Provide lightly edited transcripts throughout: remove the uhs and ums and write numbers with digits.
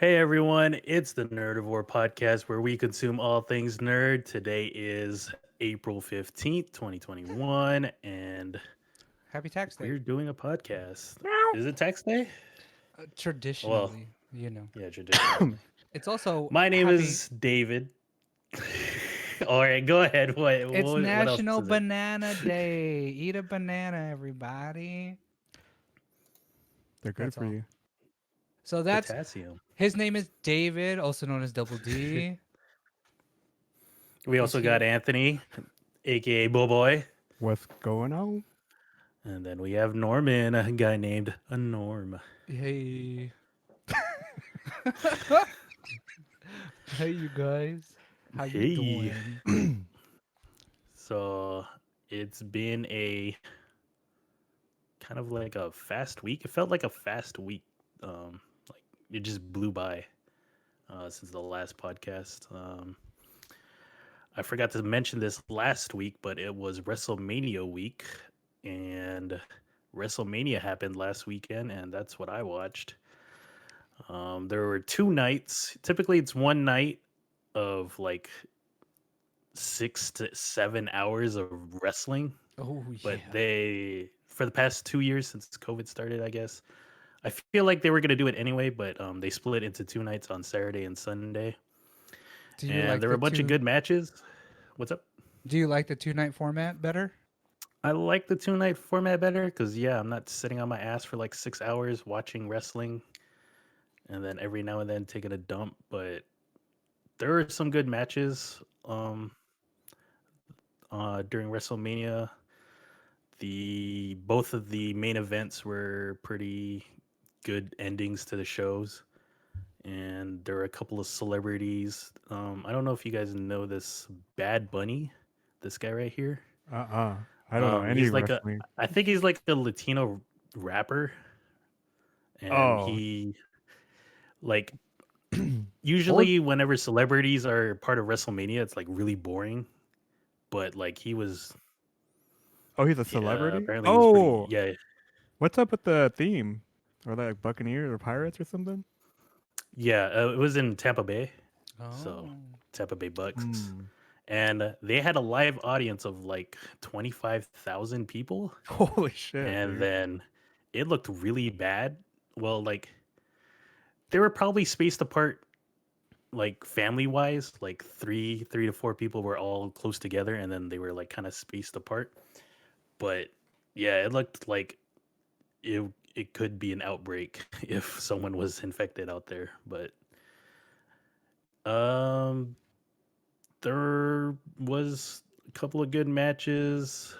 Hey everyone, it's the Nerdivore podcast where we consume all things nerd. Today is April 15th, 2021, and Happy Tax Day. we're doing a podcast. Is it tax day? Well, Traditionally, you know. yeah, traditionally. It's also My name happy. is David. All right, go ahead. It's What else National is it? Banana Day. Eat a banana, everybody. They're good That's for all. you. So that's Potassium. his name is David, also known as Double D. We He's also got here. Anthony, aka Boboy. What's going on? And then we have Norman, a guy named a Norm. Hey. Hey, you guys. How you Hey. doing? So it's been a kind of like a fast week. It felt like a fast week. Like it just blew by since the last podcast. I forgot to mention this last week, but it was WrestleMania week, and WrestleMania happened last weekend, and that's what I watched. There were two nights. Typically, it's one night of like 6 to 7 hours of wrestling, Oh, but yeah. they for the past 2 years since COVID started, I guess I feel like they were gonna do it anyway, but they split into two nights on Saturday and Sunday, Do you and like there were the a bunch of two good matches. What's up? Do you like the 2 night format better? I like the 2 night format better because yeah, I'm not sitting on my ass for like 6 hours watching wrestling and then every now and then taking a dump. But there were some good matches during WrestleMania. The both of the main events were pretty good endings to the shows, and there were a couple of celebrities. I don't know if you guys know this Bad Bunny, this guy right here. I don't know any He's like a, wrestling. I think he's like a Latino rapper, and Oh, he like or usually whenever celebrities are part of WrestleMania, it's like really boring. But like he was, oh, he's a celebrity. apparently he was pretty. Oh, Yeah, what's up with the theme? Are they like Buccaneers or Pirates or something? yeah. It was in Tampa Bay, so Oh. Tampa Bay Bucks, Hmm. and they had a live audience of like 25,000 people, Holy shit, and dude. then it looked really bad. Well, like they were probably spaced apart like family wise, like three to four people were all close together and then they were like kind of spaced apart. But yeah, it looked like it it could be an outbreak if someone was infected out there. But um there was a couple of good matches.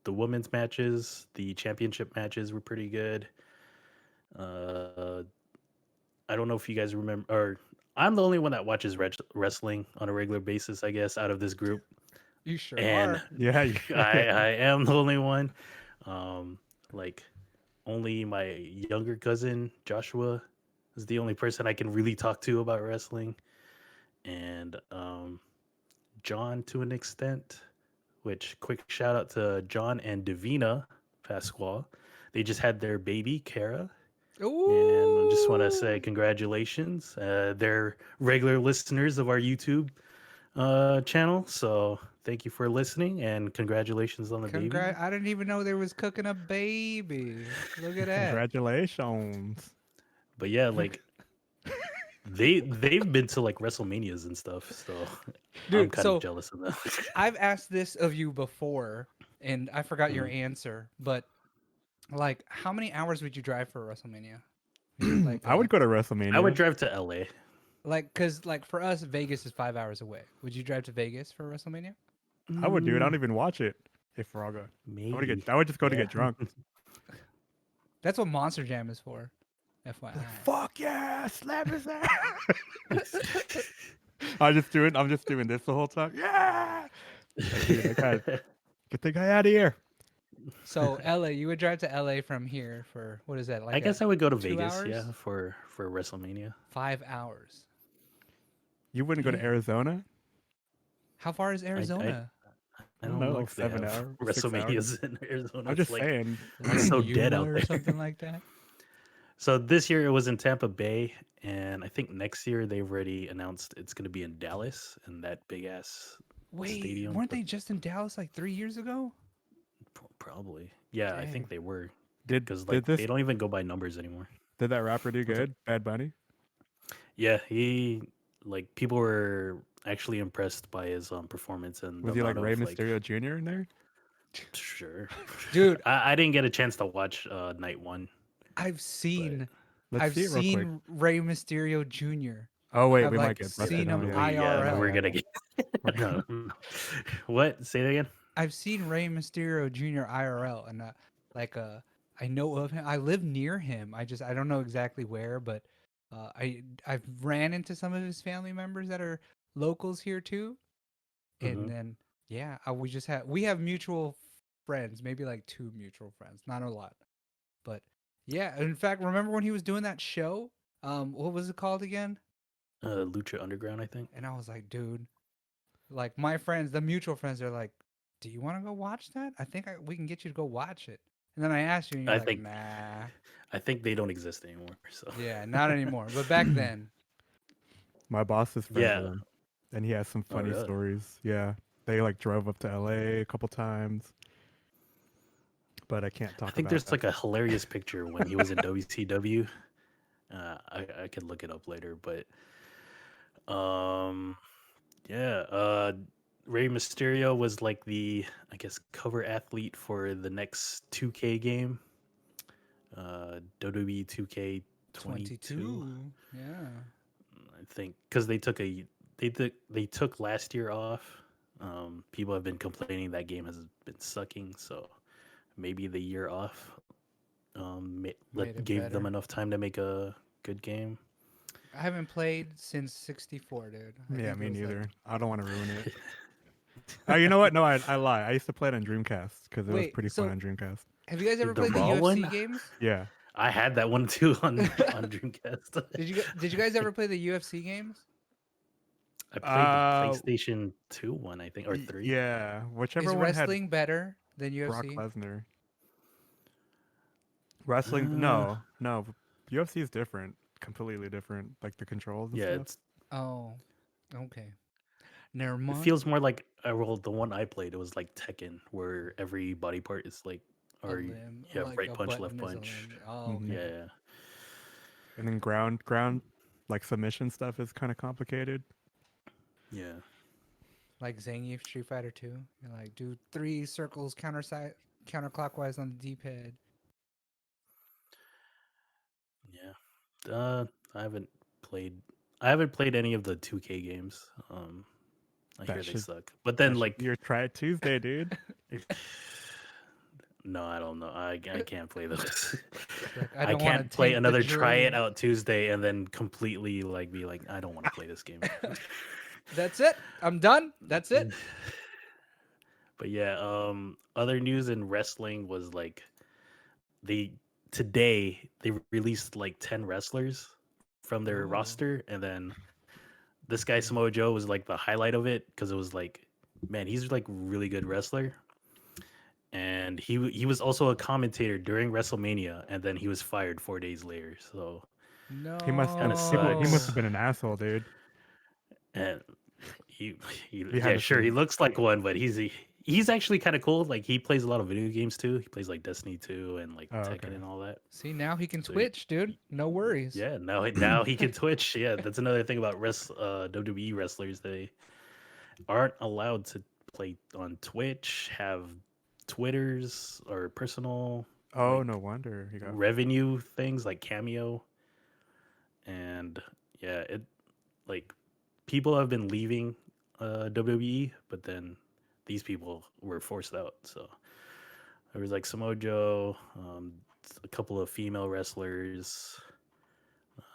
The women's matches, the championship matches were pretty good. Uh I don't know if you guys remember, or I'm the only one that watches wrestling on a regular basis, I guess, out of this group, You sure and are. Yeah, I am the only one. Um, like only my younger cousin Joshua is the only person I can really talk to about wrestling, and John to an extent. Which quick shout out to John and Davina Pasquale. They just had their baby Kara, and I just want to say Ooh. congratulations. They're regular listeners of our YouTube channel, so thank you for listening and congratulations on the baby. I didn't even know there was cooking a baby. Look at that. congratulations. But yeah, like they've been to like WrestleManias and stuff, so I'm Dude, kind of so jealous of them. I've asked this of you before and I forgot your Mm. answer, but like how many hours would you drive for WrestleMania? Is it I would go to I would WrestleMania. drive to LA. cuz like for us Vegas is 5 hours away. Would you drive to Vegas for WrestleMania? I would do it. I Mm, don't even watch it. If we're all go, I would maybe. get. I would just go to Yeah. get drunk. That's what Monster Jam is for. Like FYI. fuck yeah, slap his ass. I'm just doing this the whole time. Yeah. Like, dude, that guy, get the guy out of here. So LA, you would drive to LA from here for what is that? I Like guess a I would go to 2 Vegas, yeah, hours? for WrestleMania. 5 hours. You wouldn't go to Damn. Arizona? How far is I Arizona? I I don't don't know, know like if they seven have hours, 6 hours. WrestleManias in Arizona. I'm It's just like saying. Like it's in so dead Yuma out or there. something like that? So this year it was in Tampa Bay, and I think next year they've already announced it's going to be in Dallas in that big ass Wait, stadium. weren't But they just in Dallas like 3 years ago? probably, yeah, I think Dang. they were Did because did like this they don't even go by numbers anymore. did that rapper do What's up? good? Bad Bunny? Yeah, he like people were actually impressed by his performance and the Was he like amount Rey of like Mysterio Jr. in there? sure. Dude, I didn't get a chance to watch night one, I've but seen Let's I've see it real quick. seen Rey Mysterio Jr. Oh wait, I've we might like get yeah, busted. seen Oh him yeah, yeah, we're IRL. gonna get no, no. What? Say that again. I've seen Rey Mysterio Jr. IRL, and like I know of him. I live near him. I don't know exactly where, but I've ran into some of his family members that are locals here too, and Hmm. then yeah, we have mutual friends, maybe like two mutual friends, not a lot, but yeah. In fact, remember when he was doing that show? What was it called again? Lucha Underground, I think. And I was like, dude, like my friends, the mutual friends, are like, "Do you want to go watch that? I think we can get you to go watch it." And then I asked you, and you're I like, think "Nah, I think they don't exist anymore. So yeah, not anymore." But back then, my boss is friends with yeah. him, and he has some Oh funny really? stories. Yeah, they like drove up to LA a couple times, but I can't I talk think about there's that. like a hilarious picture when he was in WCW. I could look it up later, but um, yeah. Rey Mysterio was like the I guess cover athlete for the next 2K game, WWE 2K22. 22, yeah, I think because they took last year off. People have been complaining that game has been sucking, so maybe the year off made it gave them better. enough time to make a good game. I haven't played since 64, dude. I Yeah, think it me was like, neither. I don't want to ruin it. Oh, you know what? No, I lie. I used to play it on Dreamcast because it was wait. pretty fun So, on Dreamcast. have you guys ever The played the raw UFC one, games? Yeah, I had that one too on Dreamcast. Did you guys ever play the UFC games? I played the uh, PlayStation 2 one, I think, or 3. yeah, whichever Is one had wrestling better than Brock UFC? Lesnar. Wrestling, Uh, no, UFC is different, completely different, like the controls and yeah, stuff. Oh, okay. Never it mind. feels more like well, the one I played, it was like Tekken, where every body part is like, A or limb, you have like right a punch, left button is a punch. limb. Oh, Hmm. okay. Yeah, And then ground, like submission stuff is kind of complicated. yeah, Like Zangief Street Fighter 2. You're like, do 3 circles counterclockwise on the D-pad. yeah. I haven't played. I haven't played any of the 2K games. I hear That they should suck. But then, that should be like, your try it Tuesday, dude. no, I don't know. I can't play those. Like, I I don't want to can't play taint the another try it dream. out Tuesday and then completely like be like, I don't want to play this game. That's it. I'm done. That's it. But yeah, other news in wrestling was like they today they released like 10 wrestlers from their Oh. roster, and then this guy Samoa Joe was like the highlight of it because it was like, man, he's like really good wrestler, and he was also a commentator during WrestleMania, and then he was fired 4 days later. So He must kind of he must sucks. No. have been an asshole, dude. And he, He had yeah, to sure, he say, looks like one, but he's actually kind of cool. Like he plays a lot of video games too. He plays like Destiny 2 and like "Oh, Tekken okay." and all that. See, now he can So twitch, dude. No worries. yeah, now he can Twitch. Yeah, that's another thing about WWE wrestlers. They aren't allowed to play on Twitch, have Twitters or personal Oh, no like wonder he got. revenue things like Cameo. And yeah, it like people have been leaving WWE, but then these people were forced out. So there was like Samoa Joe, a couple of female wrestlers,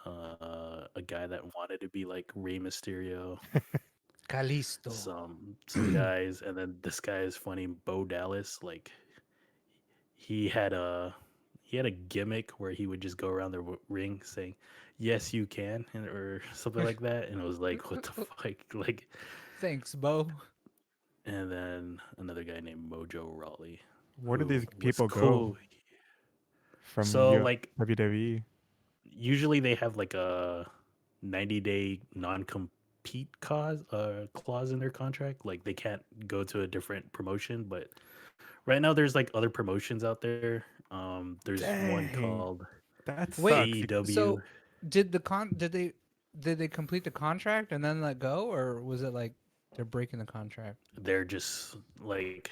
a guy that wanted to be like Rey Mysterio, Calisto. some guys, and then this guy is funny, Bo Dallas. Like he had a he had a gimmick where he would just go around the ring saying, "Yes, you can," or something like that, and it was like, what the fuck, like. Thanks, Bo. And then another guy named Mojo Rawley, Where did who these was people go cool. from So like WWE? usually they have like a 90-day non-compete clause in their contract. Like they can't go to a different promotion. But right now, there's like other promotions out there. There's one Dang, called that Wait, sucks. AEW. so did they complete the contract and then let go, or was it like they're breaking the contract? They're just like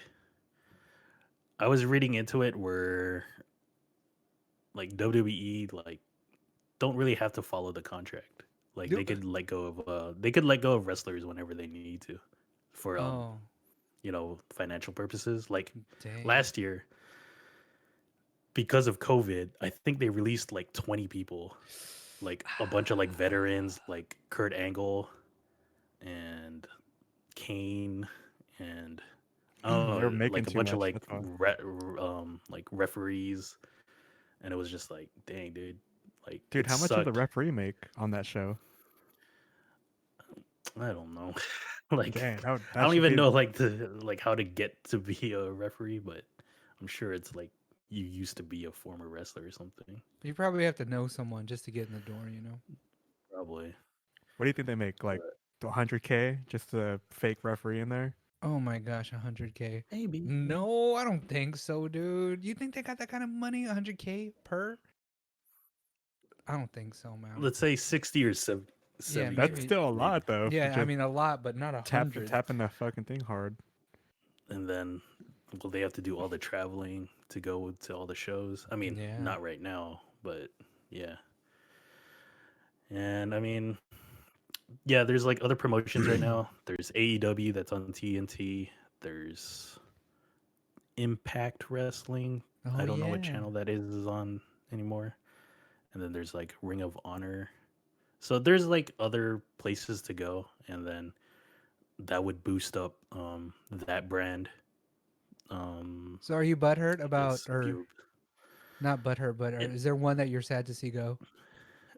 I was reading into it where like WWE like don't really have to follow the contract. Like Yep. they could let go of wrestlers whenever they need to for Oh, financial purposes. Like dang. last year because of COVID, I think they released like 20 people, like a bunch of like veterans like Kurt Angle and Kane and I don't They're know, like making a too bunch of much. like That's why. like referees, and it was just like, dang, dude, like Dude, it how much did the sucked. referee make on that show? I don't know, like Dang, I that don't should even be. know like the like how to get to be a referee, but I'm sure it's like you used to be a former wrestler or something, You probably have to know someone just to get in the door, you know? probably. What do you think they make? Like But 100K just a fake referee in there? Oh my gosh, 100K. maybe No, I don't think so, dude. You think they got that kind of money, 100K per? I don't think so, man. let's say 60 or Yeah, 70K, That's maybe. still a maybe. lot though. For Yeah, I just mean a lot, but not 100. tapping that fucking thing hard. And then well they have to do all the traveling to go to all the shows. I mean, Yeah. not right now, but yeah. And I mean, yeah, there's like other promotions right now. There's AEW that's on TNT. There's Impact Wrestling. Oh I don't know what yeah. channel that is on anymore. And then there's like Ring of Honor. So there's like other places to go, and then that would boost up that brand. So are you butthurt I about, guess or you not butthurt, but it, is there one that you're sad to see go?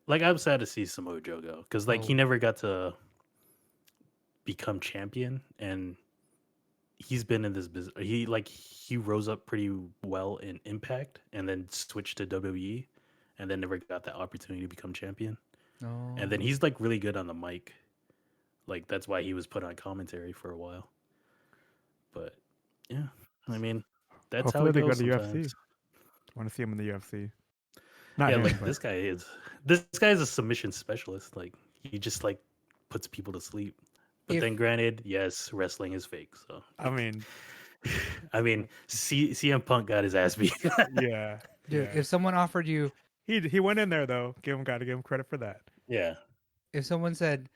like I'm sad to see Samoa Joe go because like he Oh, never got to become champion, and he's been in this business. He rose up pretty well in Impact, and then switched to WWE, and then never got that opportunity to become champion. And then no. he's like really good on the mic. Like that's why he was put on commentary for a while. But yeah, I mean, that's how Hopefully it they go goes to UFC. sometimes. Want to see him in the UFC? Not Yeah, him, like but this guy is a submission specialist. Like he just like puts people to sleep. But If then granted, yes, wrestling is fake. So I mean, I mean, CM Punk got his ass beat. yeah, dude, yeah. if someone offered you, He went in there though. Gotta give him credit for that. Yeah. if someone said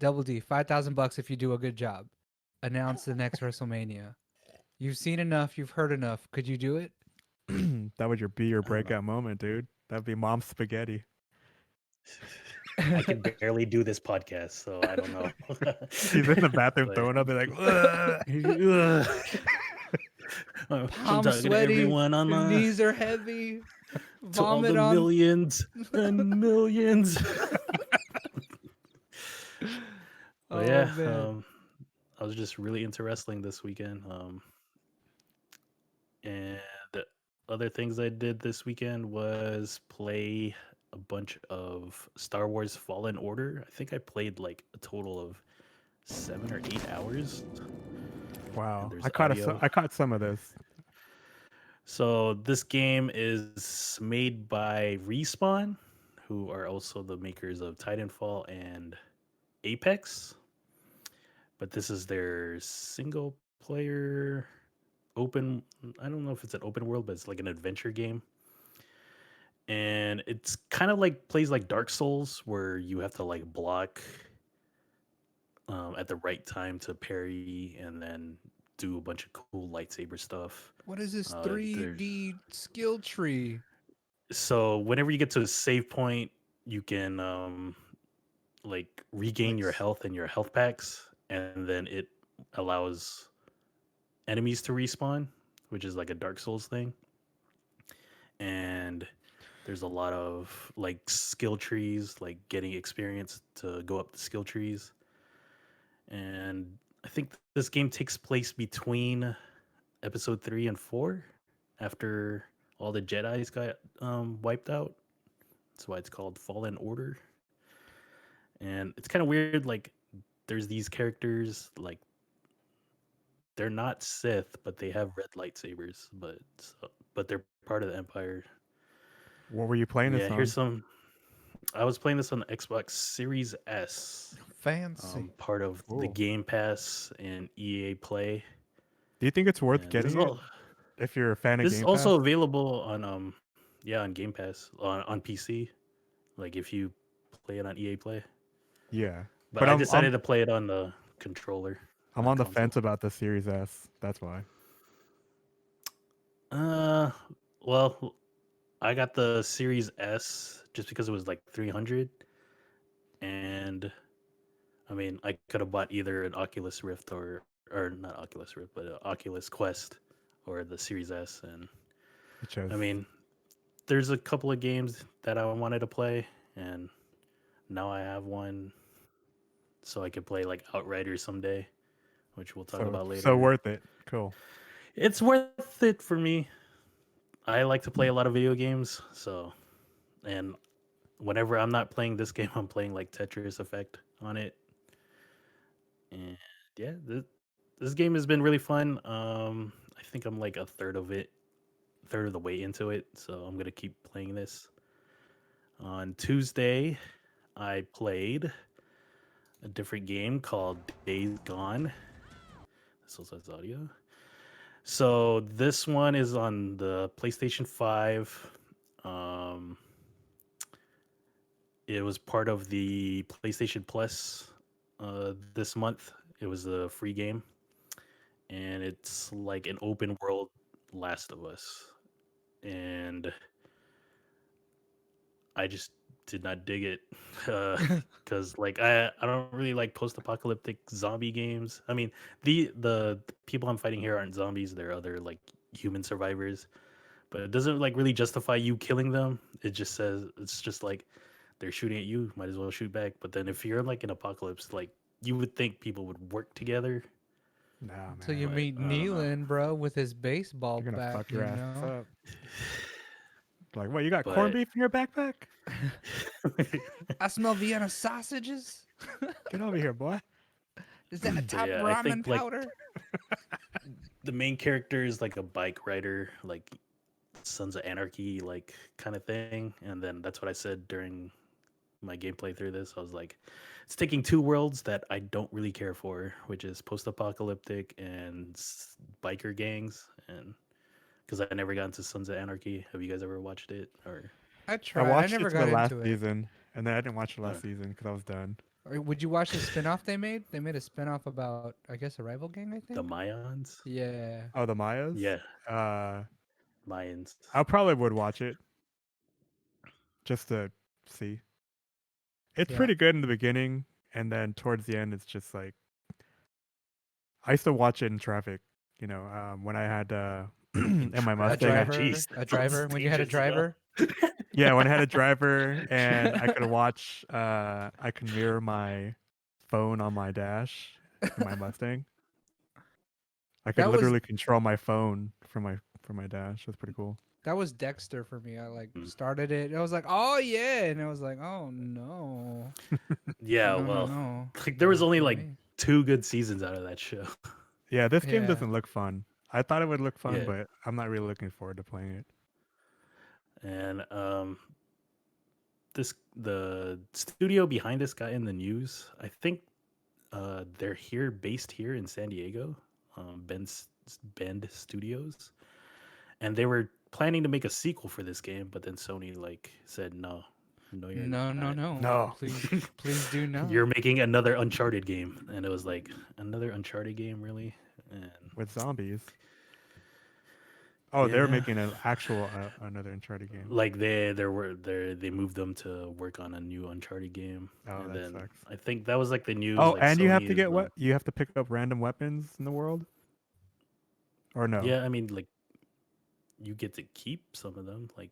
Double D, $5,000 if you do a good job, announce the next WrestleMania. You've seen enough, you've heard enough. Could you do it? That would be your I don't know. breakout moment, dude. That'd be mom's spaghetti. I can barely do this podcast, so I don't know. He's in the bathroom But throwing up. They're like, "Ugh." ugh. I'm Palm talking to sweaty, everyone on your knees are heavy, to all vomit the on. millions and millions. But Oh yeah, man. I was just really into wrestling this weekend. And the other things I did this weekend was play a bunch of Star Wars Fallen Order. I think I played like a total of 7 or 8 hours, and Wow. there's audio. I caught some of this. So this game is made by Respawn, who are also the makers of Titanfall and Apex. But this is their single player open. I don't know if it's an open world, but it's like an adventure game. And it's kind of like plays like Dark Souls, where you have to like block at the right time to parry, and then do a bunch of cool lightsaber stuff. What is this There's 3D skill tree? so whenever you get to a save point, you can like regain Like, your health and your health packs, and then it allows enemies to respawn, which is like a Dark Souls thing. And there's a lot of like skill trees, like getting experience to go up the skill trees. And I think this game takes place between episode 3 and 4 after all the Jedi's got wiped out. That's why it's called Fallen Order. And it's kind of weird. Like, there's these characters, like, they're not Sith, but they have red lightsabers. But they're part of the Empire. What were you playing Yeah, this here's on? some. I was playing this on the Xbox Series S, Fancy. part of the Cool. Game Pass and EA Play. Do you think it's worth And getting it if you're a fan of this is Game Pass? also available on yeah, on Game Pass on PC. Like if you play it on EA Play. Yeah, But but I I'm decided I'm to play it on the controller, I'm not on the console. fence about the Series S. That's why. Uh, well, I got the Series S just because it was like 300, and I mean, I could have bought either an Oculus Rift or not Oculus Rift, but an Oculus Quest or the Series S. And You chose. I mean, there's a couple of games that I wanted to play, and now I have one, so I could play like Outriders someday, which we'll talk about So later. worth it. Cool. It's worth it for me. I like to play a lot of video games, so and whenever I'm not playing this game, I'm playing like Tetris Effect on it. And yeah, this game has been really fun. I think I'm like a third of the way into it, so I'm gonna keep playing this. On Tuesday, I played a different game called Days Gone. This also has audio. So this one is on the PlayStation 5. Um, it was part of the PlayStation Plus this month. It was a free game, and it's like an open world Last of Us. And I just did not dig it because like I don't really like post-apocalyptic zombie games. I mean, the people I'm fighting here aren't zombies, they're other like human survivors, but it doesn't like really justify you killing them. It just says it's just like they're shooting at you, might as well shoot back. But then if you're like an apocalypse, like you would think people would work together, Nah, So you man. but meet I don't know. Nealon, bro, with his baseball They're gonna bat, fuck your you ass know? up. Like, what? You got corned But beef in your backpack? I smell Vienna sausages. Get over here, boy. Is that a but top yeah, I ramen think like powder? the main character is like a bike rider, like Sons of Anarchy, like kind of thing. And then that's what I said during my gameplay through this. I was like, it's taking two worlds that I don't really care for, which is post-apocalyptic and biker gangs. And because I never got into Sons of Anarchy, have you guys ever watched it? Or I I tried. I watched never it to the got last into it. season, and then I didn't watch the uh, last season because I was done. Or would you watch the spin-off they made? They made a spin-off about, I guess, a rival gang, I the think? Mayans? Yeah. Oh, the Mayas. Yeah, Uh, Mayans. I probably would watch it just to see. It's Yeah. pretty good in the beginning, and then towards the end, it's just like I used to watch it in traffic. You know, when I had In in my A Mustang. traffic. driver, Jeez, a that sounds driver. When you had a dangerous as hell. driver, Yeah, when I had a driver and I could watch, I could mirror my phone on my dash in my Mustang. I could that was literally control my phone from my dash. That's pretty cool. that was Dexter for me. I like Mm. started it. I was like, oh yeah, and I was like, oh no, Yeah, no, no, well, no. like there was Not only for like me. 2 good seasons out of that show. Yeah, this game Yeah. doesn't look fun. I thought it would look fun, Yeah, but I'm not really looking forward to playing it. and the studio behind this got in the news. I think they're based here in San Diego, Bend Studios, and they were planning to make a sequel for this game, but then Sony like said no, no, you're No, no, not. no. No, Please do not. You're making another Uncharted game, and it was like another Uncharted game, really, and with zombies. Oh, they're yeah. making an actual another Uncharted game. Like they moved them to work on a new Uncharted game, Oh, and that then sucks. I think that was like the news. Oh, Like and you have Sony to is get what? You have to pick up random weapons in the world, or no? yeah. I mean, like you get to keep some of them, like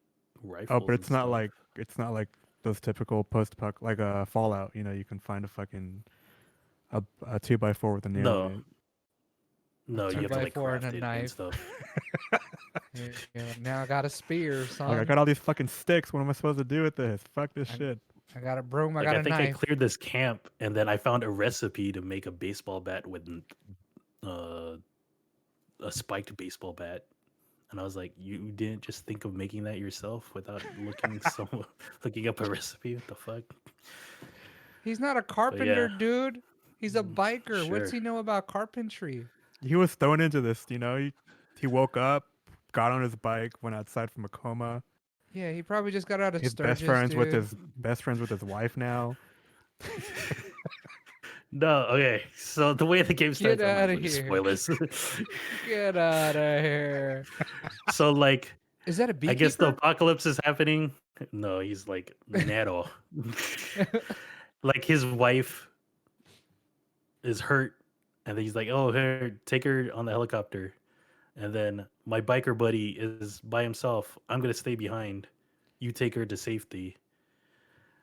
Oh, rifles but and stuff. it's not like those typical post-apoc like a Fallout. You know, you can find a fucking a 2x4 with a nail in No, it. No, you have to like 2x4 and craft a it and knife. stuff. Yeah, now I got a spear, Like, son. I got all these fucking sticks. What am I supposed to do with this? Fuck this I- shit. I got a broom. I Like got I a think I knife. cleared this camp, and then I found a recipe to make a baseball bat with uh, a spiked baseball bat. And I was like, you didn't just think of making that yourself without looking up a recipe? What the fuck? He's not a But carpenter, yeah, dude. He's a biker. What's sure. he know about carpentry? He was thrown into this, you know. He woke up, got on his bike, went outside from a coma. Yeah, he probably just got out of His Sturgis, best friends dude. with his best friends with his wife now. No, okay. So the way the game starts, Get I'm not outta going to here. spoil this. Get out of here. So like, Is that a I beekeeper? guess the apocalypse is happening. No, he's like Nero. Like his wife is hurt, and then he's like, "Oh, here, take her on the helicopter." And then my biker buddy is by himself. I'm gonna stay behind. You take her to safety.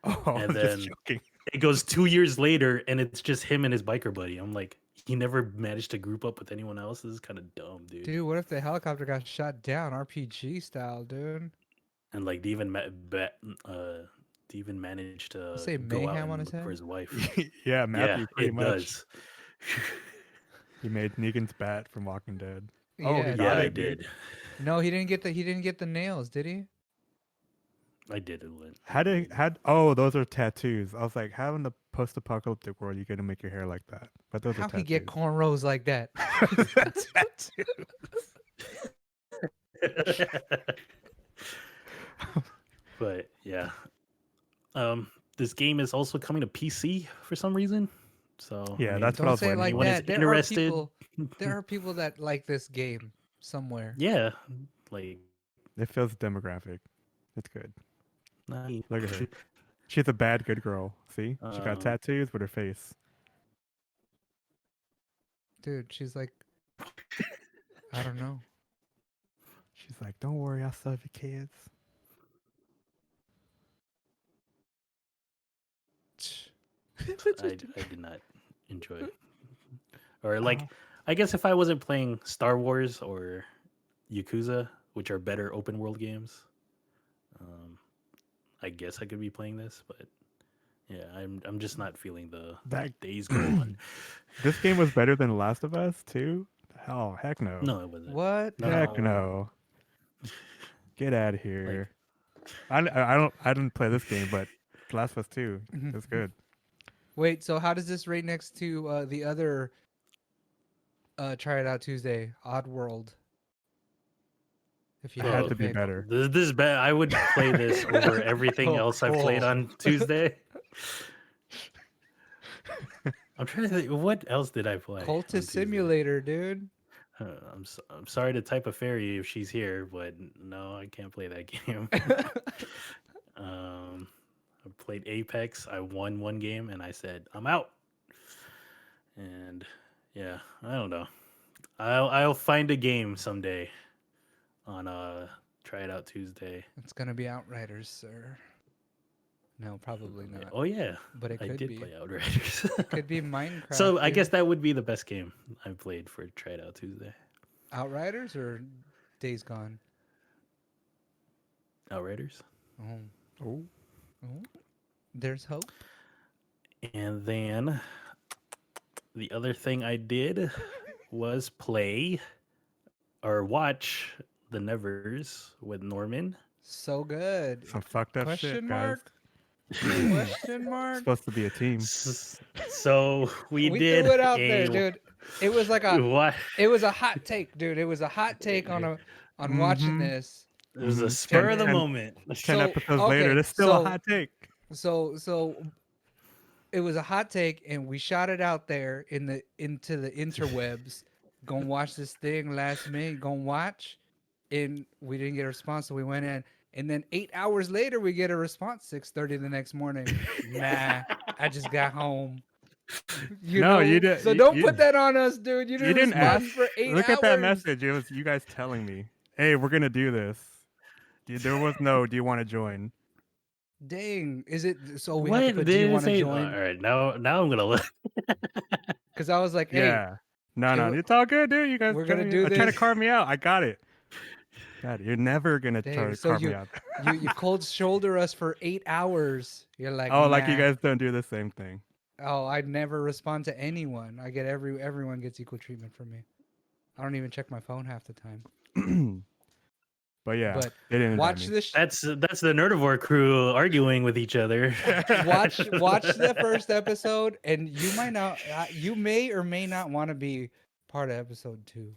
Oh, And I'm just then joking. it goes 2 years later, and it's just him and his biker buddy. I'm like, he never managed to group up with anyone else. This is kind of dumb, dude. Dude, what if the helicopter got shot down, RPG style, dude? And like, they even managed to say go out mayhem on and his look for head? his wife. Yeah, Matthew, Yeah, pretty it much. does. He made Negan's bat from Walking Dead. Oh, he Yeah, Yeah, I died, dude. did. No, he didn't get the nails, did he? I did it. Lynn. Oh, those are tattoos. I was like, how in the post-apocalyptic world you gonna make your hair like that? But those How are he tattoos. get cornrows like that? Tattoos. But yeah, this game is also coming to PC for some reason. So Yeah, that's what I Don't was say it like waiting anyone for. is that. There interested- are people. There are people that like this game somewhere. Yeah, like It feels demographic. It's good. nah, Look at her. She's a bad good girl. See? She got Um, tattoos with her face. Dude, she's like, I don't know. She's like, don't worry, I'll still have your kids. I did not enjoy. Or like, Oh. I guess if I wasn't playing Star Wars or Yakuza, which are better open world games, I guess I could be playing this. But yeah, I'm just not feeling the That Days Gone. this game was better than Last of Us too? Oh, heck no. No, it wasn't. What? No. Heck no. Get out of here. I didn't play this game, but Last of Us 2 is good. Wait, so how does this rate next to the other Try It Out Tuesday, Oddworld? If you It had had to to be pick. better. This is bad. I would play this over everything Oh, else I've played cool. on Tuesday. I'm trying to think. What else did I play? on Cultist Tuesday? Simulator, dude. I'm sorry to type a fairy if she's here, but no, I can't play that game. I played Apex. I won one game, and I said I'm out. And yeah, I don't know. I'll find a game someday on Try It Out Tuesday. It's gonna be Outriders, sir. No, probably not. Oh yeah, But it I could did be. play Outriders. Could be Minecraft. So I dude. guess that would be the best game I played for Try It Out Tuesday. Outriders or Days Gone. Outriders. Oh, Oh. oh. There's hope. And then the other thing I did was play or watch The Nevers with Norman. So good. Some fucked up Question shit, mark? guys. Question mark? Supposed to be a team. So we did threw it out a there, dude. It was like a what? it was a hot take, dude. It was a hot take on watching Mhm. this. It was a Mhm. spur of the 10 moment. 10 So, episodes okay, later, it's still so- a hot take. So it was a hot take, and we shot it out there into the interwebs. Gonna watch this thing last minute. Gonna watch, and we didn't get a response, so we went in. And then 8 hours later, we get a response. 6:30 the next morning. Nah, I just got home. No, you did- So you- don't you- put that on us, dude. You didn't, didn't respond ask. for 8 Look hours. at that message. It was you guys telling me, "Hey, we're gonna do this." There was no. Do you want to join? Dang, is it? So we What have to put. did Do you it want to say? join? All right, now I'm gonna look. Because I was like, hey, Yeah. No, It it's all good, dude. You guys we're gonna do trying to this. carve me out. I got it. God, you're never gonna try Dang, to so carve me out. you cold shoulder us for 8 hours. You're like, Oh, like you nah. guys don't do the same thing. Oh, I'd never respond to anyone. I get everyone gets equal treatment from me. I don't even check my phone half the time. But yeah, But they didn't invite watch me. this. That's the Nerdivore crew arguing with each other. Watch the first episode, and you might not. You may or may not want to be part of episode 2.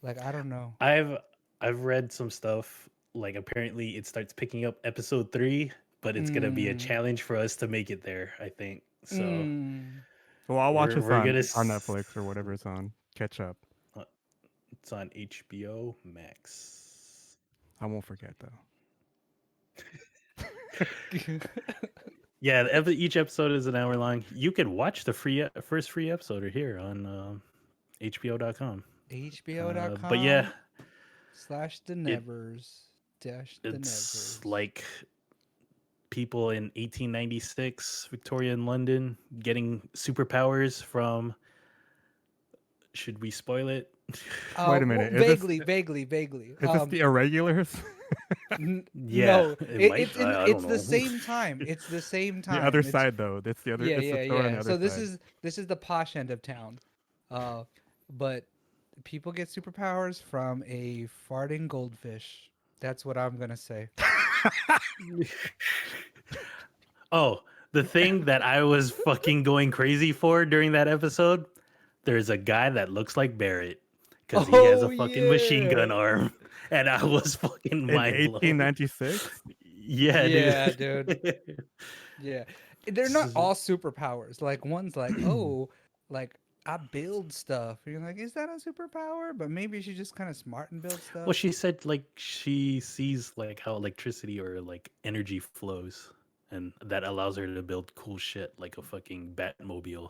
Like I don't know. I've read some stuff. Like apparently it starts picking up episode 3, but it's gonna be a Mm, challenge for us to make it there. I think so. mm. Well, I'll watch this We're on gonna Netflix or whatever it's on. Catch up. It's on HBO Max. I won't forget though. Yeah, each episode is an hour long. You can watch the first free episode here on HBO.com. HBO.com. But yeah, /the nevers dash the it's nevers. like people in 1896 Victorian London getting superpowers from. Should we spoil it? Wait a minute, Well, is this- vaguely. Is this the irregulars? Yeah, No, it might, I it's don't the know. same time. It's the same time. The other It's- side though. That's the other. Yeah, it's yeah, the store on the yeah. other So this side. is the posh end of town, but people get superpowers from a farting goldfish. That's what I'm gonna say. Oh, the thing that I was fucking going crazy for during that episode, there's a guy that looks like Barrett because he has a Oh, fucking machine gun yeah. arm, and I was fucking In mind blown. 1896. Yeah, Yeah, dude. Yeah, they're not all superpowers. Like one's like, oh, like I build stuff. You're like, is that a superpower? But maybe she's just kind of smart and build stuff. Well, she said like she sees like how electricity or like energy flows, and that allows her to build cool shit like a fucking Batmobile.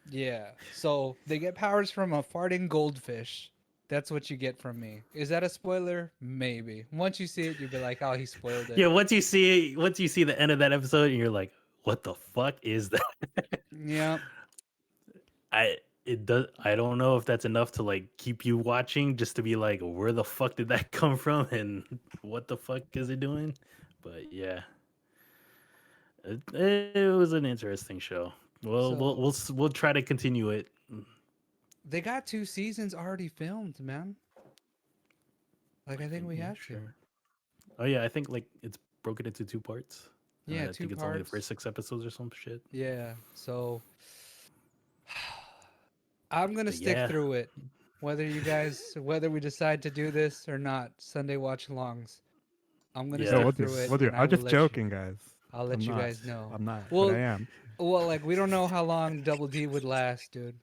Yeah. So they get powers from a farting goldfish. That's what you get from me. Is that a spoiler? Maybe. Once you see it, you'll be like, oh, he spoiled it. Yeah, once you see the end of that episode, and you're like, what the fuck is that? Yeah. I don't know if that's enough to like keep you watching, just to be like, where the fuck did that come from, and what the fuck is it doing? But yeah, it was an interesting show. Well, we'll try to continue it. They got 2 seasons already filmed, man. Like I think we have to. Oh yeah, I think like it's broken into 2 parts. Yeah, I 2 think it's only the parts. first 6 episodes or some shit. Yeah. So I'm gonna But stick yeah. through it, whether we decide to do this or not. Sunday watch longs. I'm gonna Yeah. stick we'll through do. it. We'll do. and I I'm will just let you- joking, guys. I'll let I'm you not. guys know. I'm not. Well, but I am. Well, like we don't know how long Double D would last, dude.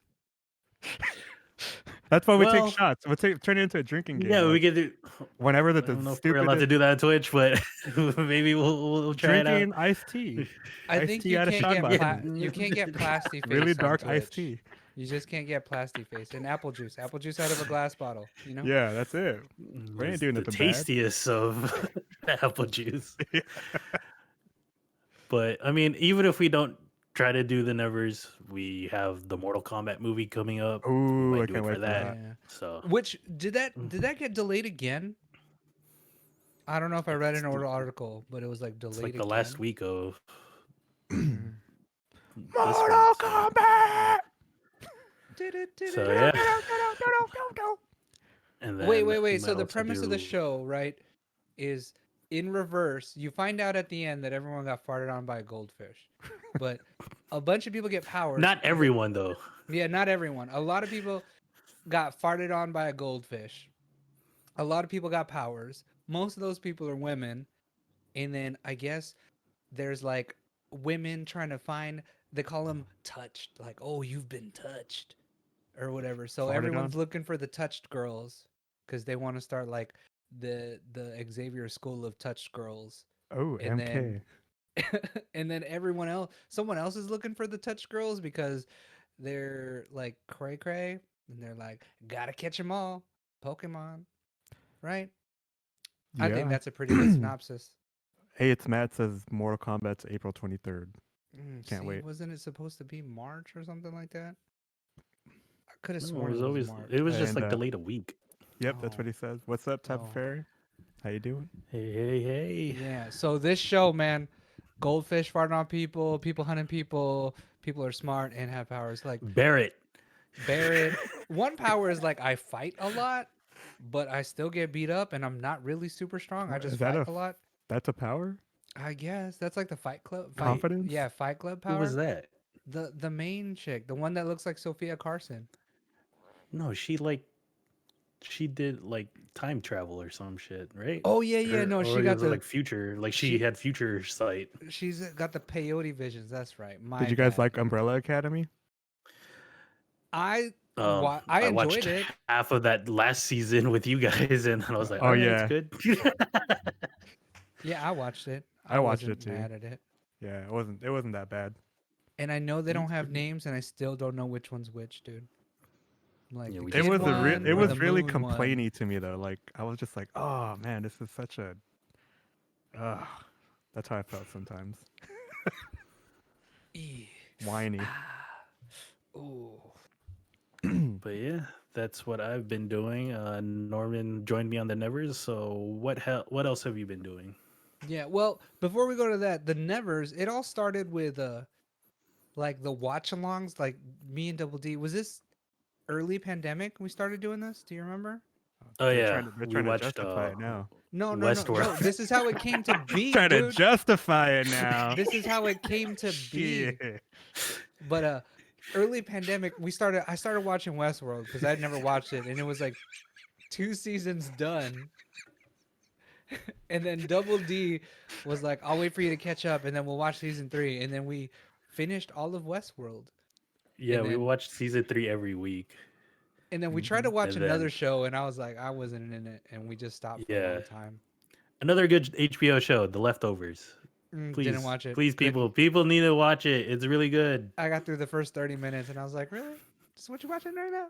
That's why we Well, take shots. We'll turn it into a drinking game. Yeah, we like, could do. whenever I the don't know if we're allowed to stupidest do that on Twitch, but maybe we'll try it out. drinking iced tea. I Iced think tea you out of can't shot get glass. you can't get plastic face. Really on dark iced Twitch. tea. You just can't get plastic face and apple juice out of a glass bottle. You know. Yeah, that's it. We ain't It's doing the nothing bad. tastiest of apple juice. But I mean, even if we don't try to do the Nevers, we have the Mortal Kombat movie coming up. We Ooh, might I do can't it wait for for that. that. Yeah. So Which did that get delayed again? I don't know if I read an article, but it was like delayed it's like the again. last week of Mm. this Mortal week, so- Kombat. So yeah. And then Wait. we So might the also premise of the do- show, right, is in reverse. You find out at the end that everyone got farted on by a goldfish, but a bunch of people get powers. Not everyone though. Yeah, not everyone. A lot of people got farted on by a goldfish. A lot of people got powers. Most of those people are women. And then I guess there's like women trying to find, they call them touched. Like, oh, you've been touched or whatever. So Farted everyone's on? looking for the touched girls because they want to start like the Xavier School of Touched Girls. Oh, And MK. and then someone else is looking for the touched girls because they're like cray cray and they're like, gotta catch them all. Pokemon. Right? I think Yeah. that's a pretty good synopsis. Hey, it's Matt says Mortal Kombat's April 23rd. Can't See, wait. Wasn't it supposed to be March or something like that? I could have No, sworn it was March. it was just And like delayed a week. yep, that's what Oh, he says. What's up, Type of oh. Fairy? How you doing? Hey. Yeah. So this show, man, goldfish farting on people, people hunting people are smart and have powers. Like Barrett. Barrett, one power is like I fight a lot, but I still get beat up, and I'm not really super strong. I What, just is that fight a lot. that's a power? I guess that's like the Fight Club. Wait, Confidence? Yeah, Fight Club Who was power. that? The main chick, the one that looks like Sophia Carson. No, she did like time travel or some shit, right? Oh yeah. No, Or she it got was the like future, like she she had future sight. she's got the peyote visions. That's right. Did My you guys bad. like Umbrella Academy? I I enjoyed watched it. half of that last season with you guys, and I was like, Oh all right, it's yeah, good. Yeah, I watched it. I I watched wasn't it too. mad at it. Yeah, it wasn't that bad. And I know they don't It's have pretty- names, and I still don't know which one's which, dude. Like Yeah, the we It just kid was call them one it or the was really moon one. complainy to me though. Like I was just like, oh man, this is such a. Ugh. That's how I felt sometimes. Eeh. Whiny. Ooh. But yeah, that's what I've been doing. Norman joined me on the Nevers. So what else have you been doing? Yeah. Well, before we go to that, the Nevers. It all started with like the watch-alongs, like me and Double D. Was this early pandemic? We started doing this. Do you remember? Oh yeah, They're we trying to watched justify it now. No. Westworld. This is how it came to be, Trying to dude. justify it now. This is how it came to be. Shit. But early pandemic, I started watching Westworld because I'd never watched it, and it was like 2 seasons done. And then Double D was like, "I'll wait for you to catch up, and then we'll watch season 3." And then we finished all of Westworld. Yeah, And we then watched season 3 every week. we tried to watch And another then show, and I was like, I wasn't in it, and we just stopped for a yeah, long time. another good HBO show, The Leftovers. Didn't watch it. Please, Couldn't. people need to watch it. It's really good. I got through the first 30 minutes, and I was like, really? This is what you're watching right now?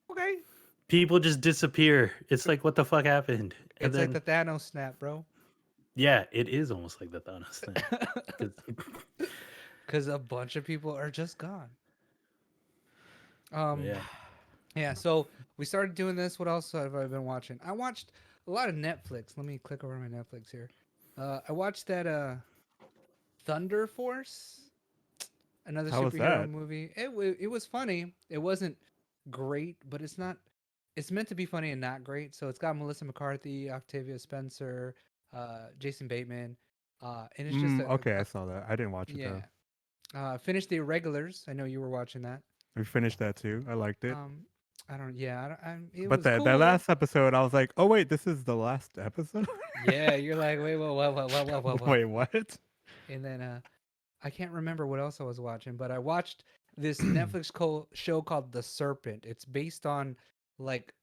Okay. People just disappear. It's like, what the fuck happened? And It's then, like the Thanos snap, bro. yeah, it is almost like the Thanos thing. 'Cause- Because a bunch of people are just gone. yeah, Yeah, so we started doing this. What else have I been watching? I watched a lot of Netflix. Let me click over my Netflix here. I watched that Thunder Force, another How was superhero that? movie. It was funny. It wasn't great, but it's not. It's meant to be funny and not great. So it's got Melissa McCarthy, Octavia Spencer, Jason Bateman, and it's just Okay, I saw that. I didn't watch it though. yeah. Finished The Irregulars. I know you were watching that. We finished that too. I liked it. I don't. Yeah, it But was that cool. last episode, I was like, oh wait, this is the last episode. Yeah, you're like, wait, what? Wait, what? And then I can't remember what else I was watching, but I watched this Netflix show called The Serpent. It's based on like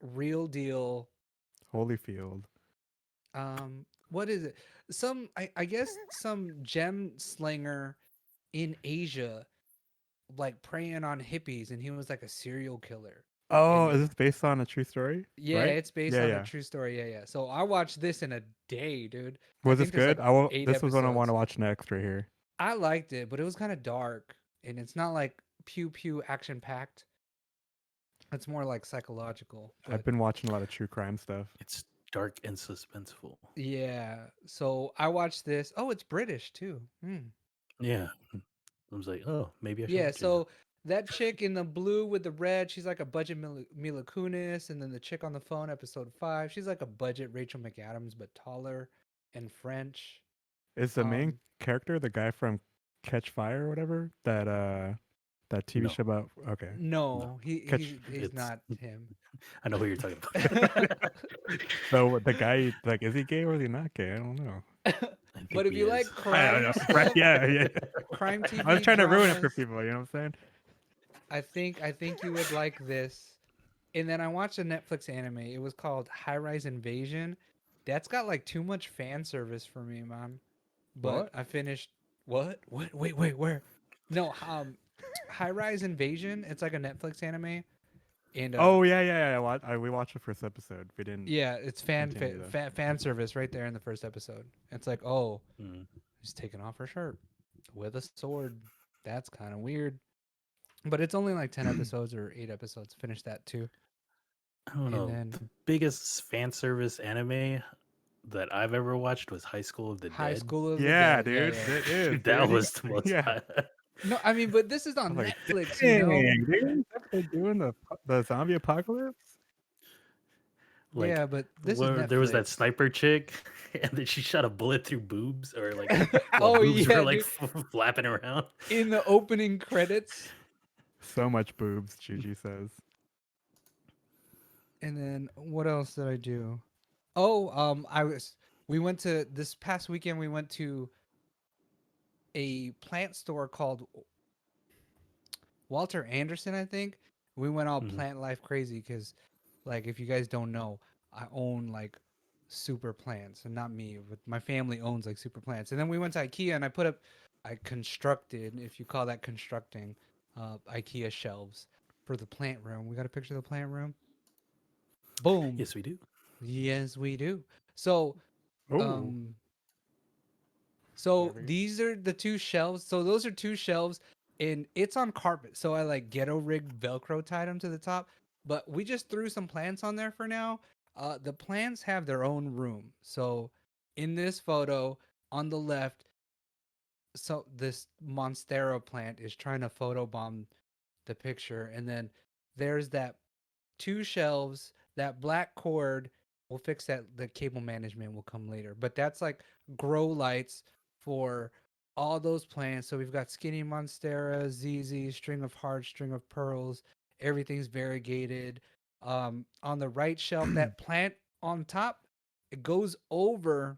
real deal. Holyfield. What is it? I guess some gem slinger in Asia, like preying on hippies, and he was like a serial killer. Oh, And is this based on a true story? yeah, right? it's based Yeah, on yeah. a true story. Yeah. So I watched this in a day, dude. Was this think there's, good? like, I will. 8 This was what I want episodes. to watch next, right here. I liked it, but it was kind of dark, and it's not like pew pew action packed. It's more like psychological. I've But been watching a lot of true crime stuff. it's dark and suspenseful. yeah, so I watched this. Oh, it's British too. Yeah, I was like, oh, maybe I should Yeah, watch it. so that chick in the blue with the red, she's like a budget Mila Kunis, and then the chick on the phone, episode 5, she's like a budget Rachel McAdams, but taller and French. Is the main Um, character the guy from Catch Fire or whatever? That TV No. show about? Okay. No, Catch- he's It's- not him. I know who you're talking about. So the guy, like, is he gay or is he not gay? I don't know. I think But if he you is. like I don't crime, know. Right? Yeah. crime TV, I was trying to ruin it for dramas, people. You know what I'm saying? I think you would like this. And then I watched a Netflix anime. It was called High Rise Invasion. That's got like too much fan service for me, man. But What? I finished. What? Wait, where? No, High Rise Invasion. It's like a Netflix anime. And Oh yeah. We watched the first episode. We didn't. yeah, it's continue though. fan service right there in the first episode. It's like, oh, Mm. she's taking off her shirt with a sword. That's kind of weird. but it's only like 10 episodes or 8 episodes. Finish that too. I don't And know. then The biggest fan service anime that I've ever watched was High School of the High Dead. School of the Yeah, Dead. Yeah, dude, yeah. it is, That dude. was the most. Yeah, No, I mean, but this is I on was like, Netflix, you know? dang, dude, that's what they're doing the zombie apocalypse. Like Yeah, but this is where there was that Netflix. sniper chick, and then she shot a bullet through boobs, or like while Oh boobs were yeah, like dude. flapping around. In the opening credits. So much boobs, Gigi says. And then what else did I do? Oh, we went to this past weekend we went to a plant store called Walter Anderson, I think. We went all Mhm. plant life crazy because, like, if you guys don't know, I own like super plants, and not me, but my family owns like super plants. And then we went to IKEA, and I constructed, if you call that constructing, IKEA shelves for the plant room. We got a picture of the plant room. Boom. Yes, we do. Yes, we do. So, Oh, um, so whatever. these are the two shelves. So those are two shelves, and it's on carpet. So I like ghetto rigged Velcro tied them to the top. But we just threw some plants on there for now. The plants have their own room. So in this photo on the left, so this Monstera plant is trying to photobomb the picture, and then there's that two shelves, that black cord. We'll fix that. The cable management will come later, but that's like grow lights for all those plants. So we've got skinny monstera, ZZ, string of hearts, string of pearls. Everything's variegated. On the right shelf, that plant on top, it goes over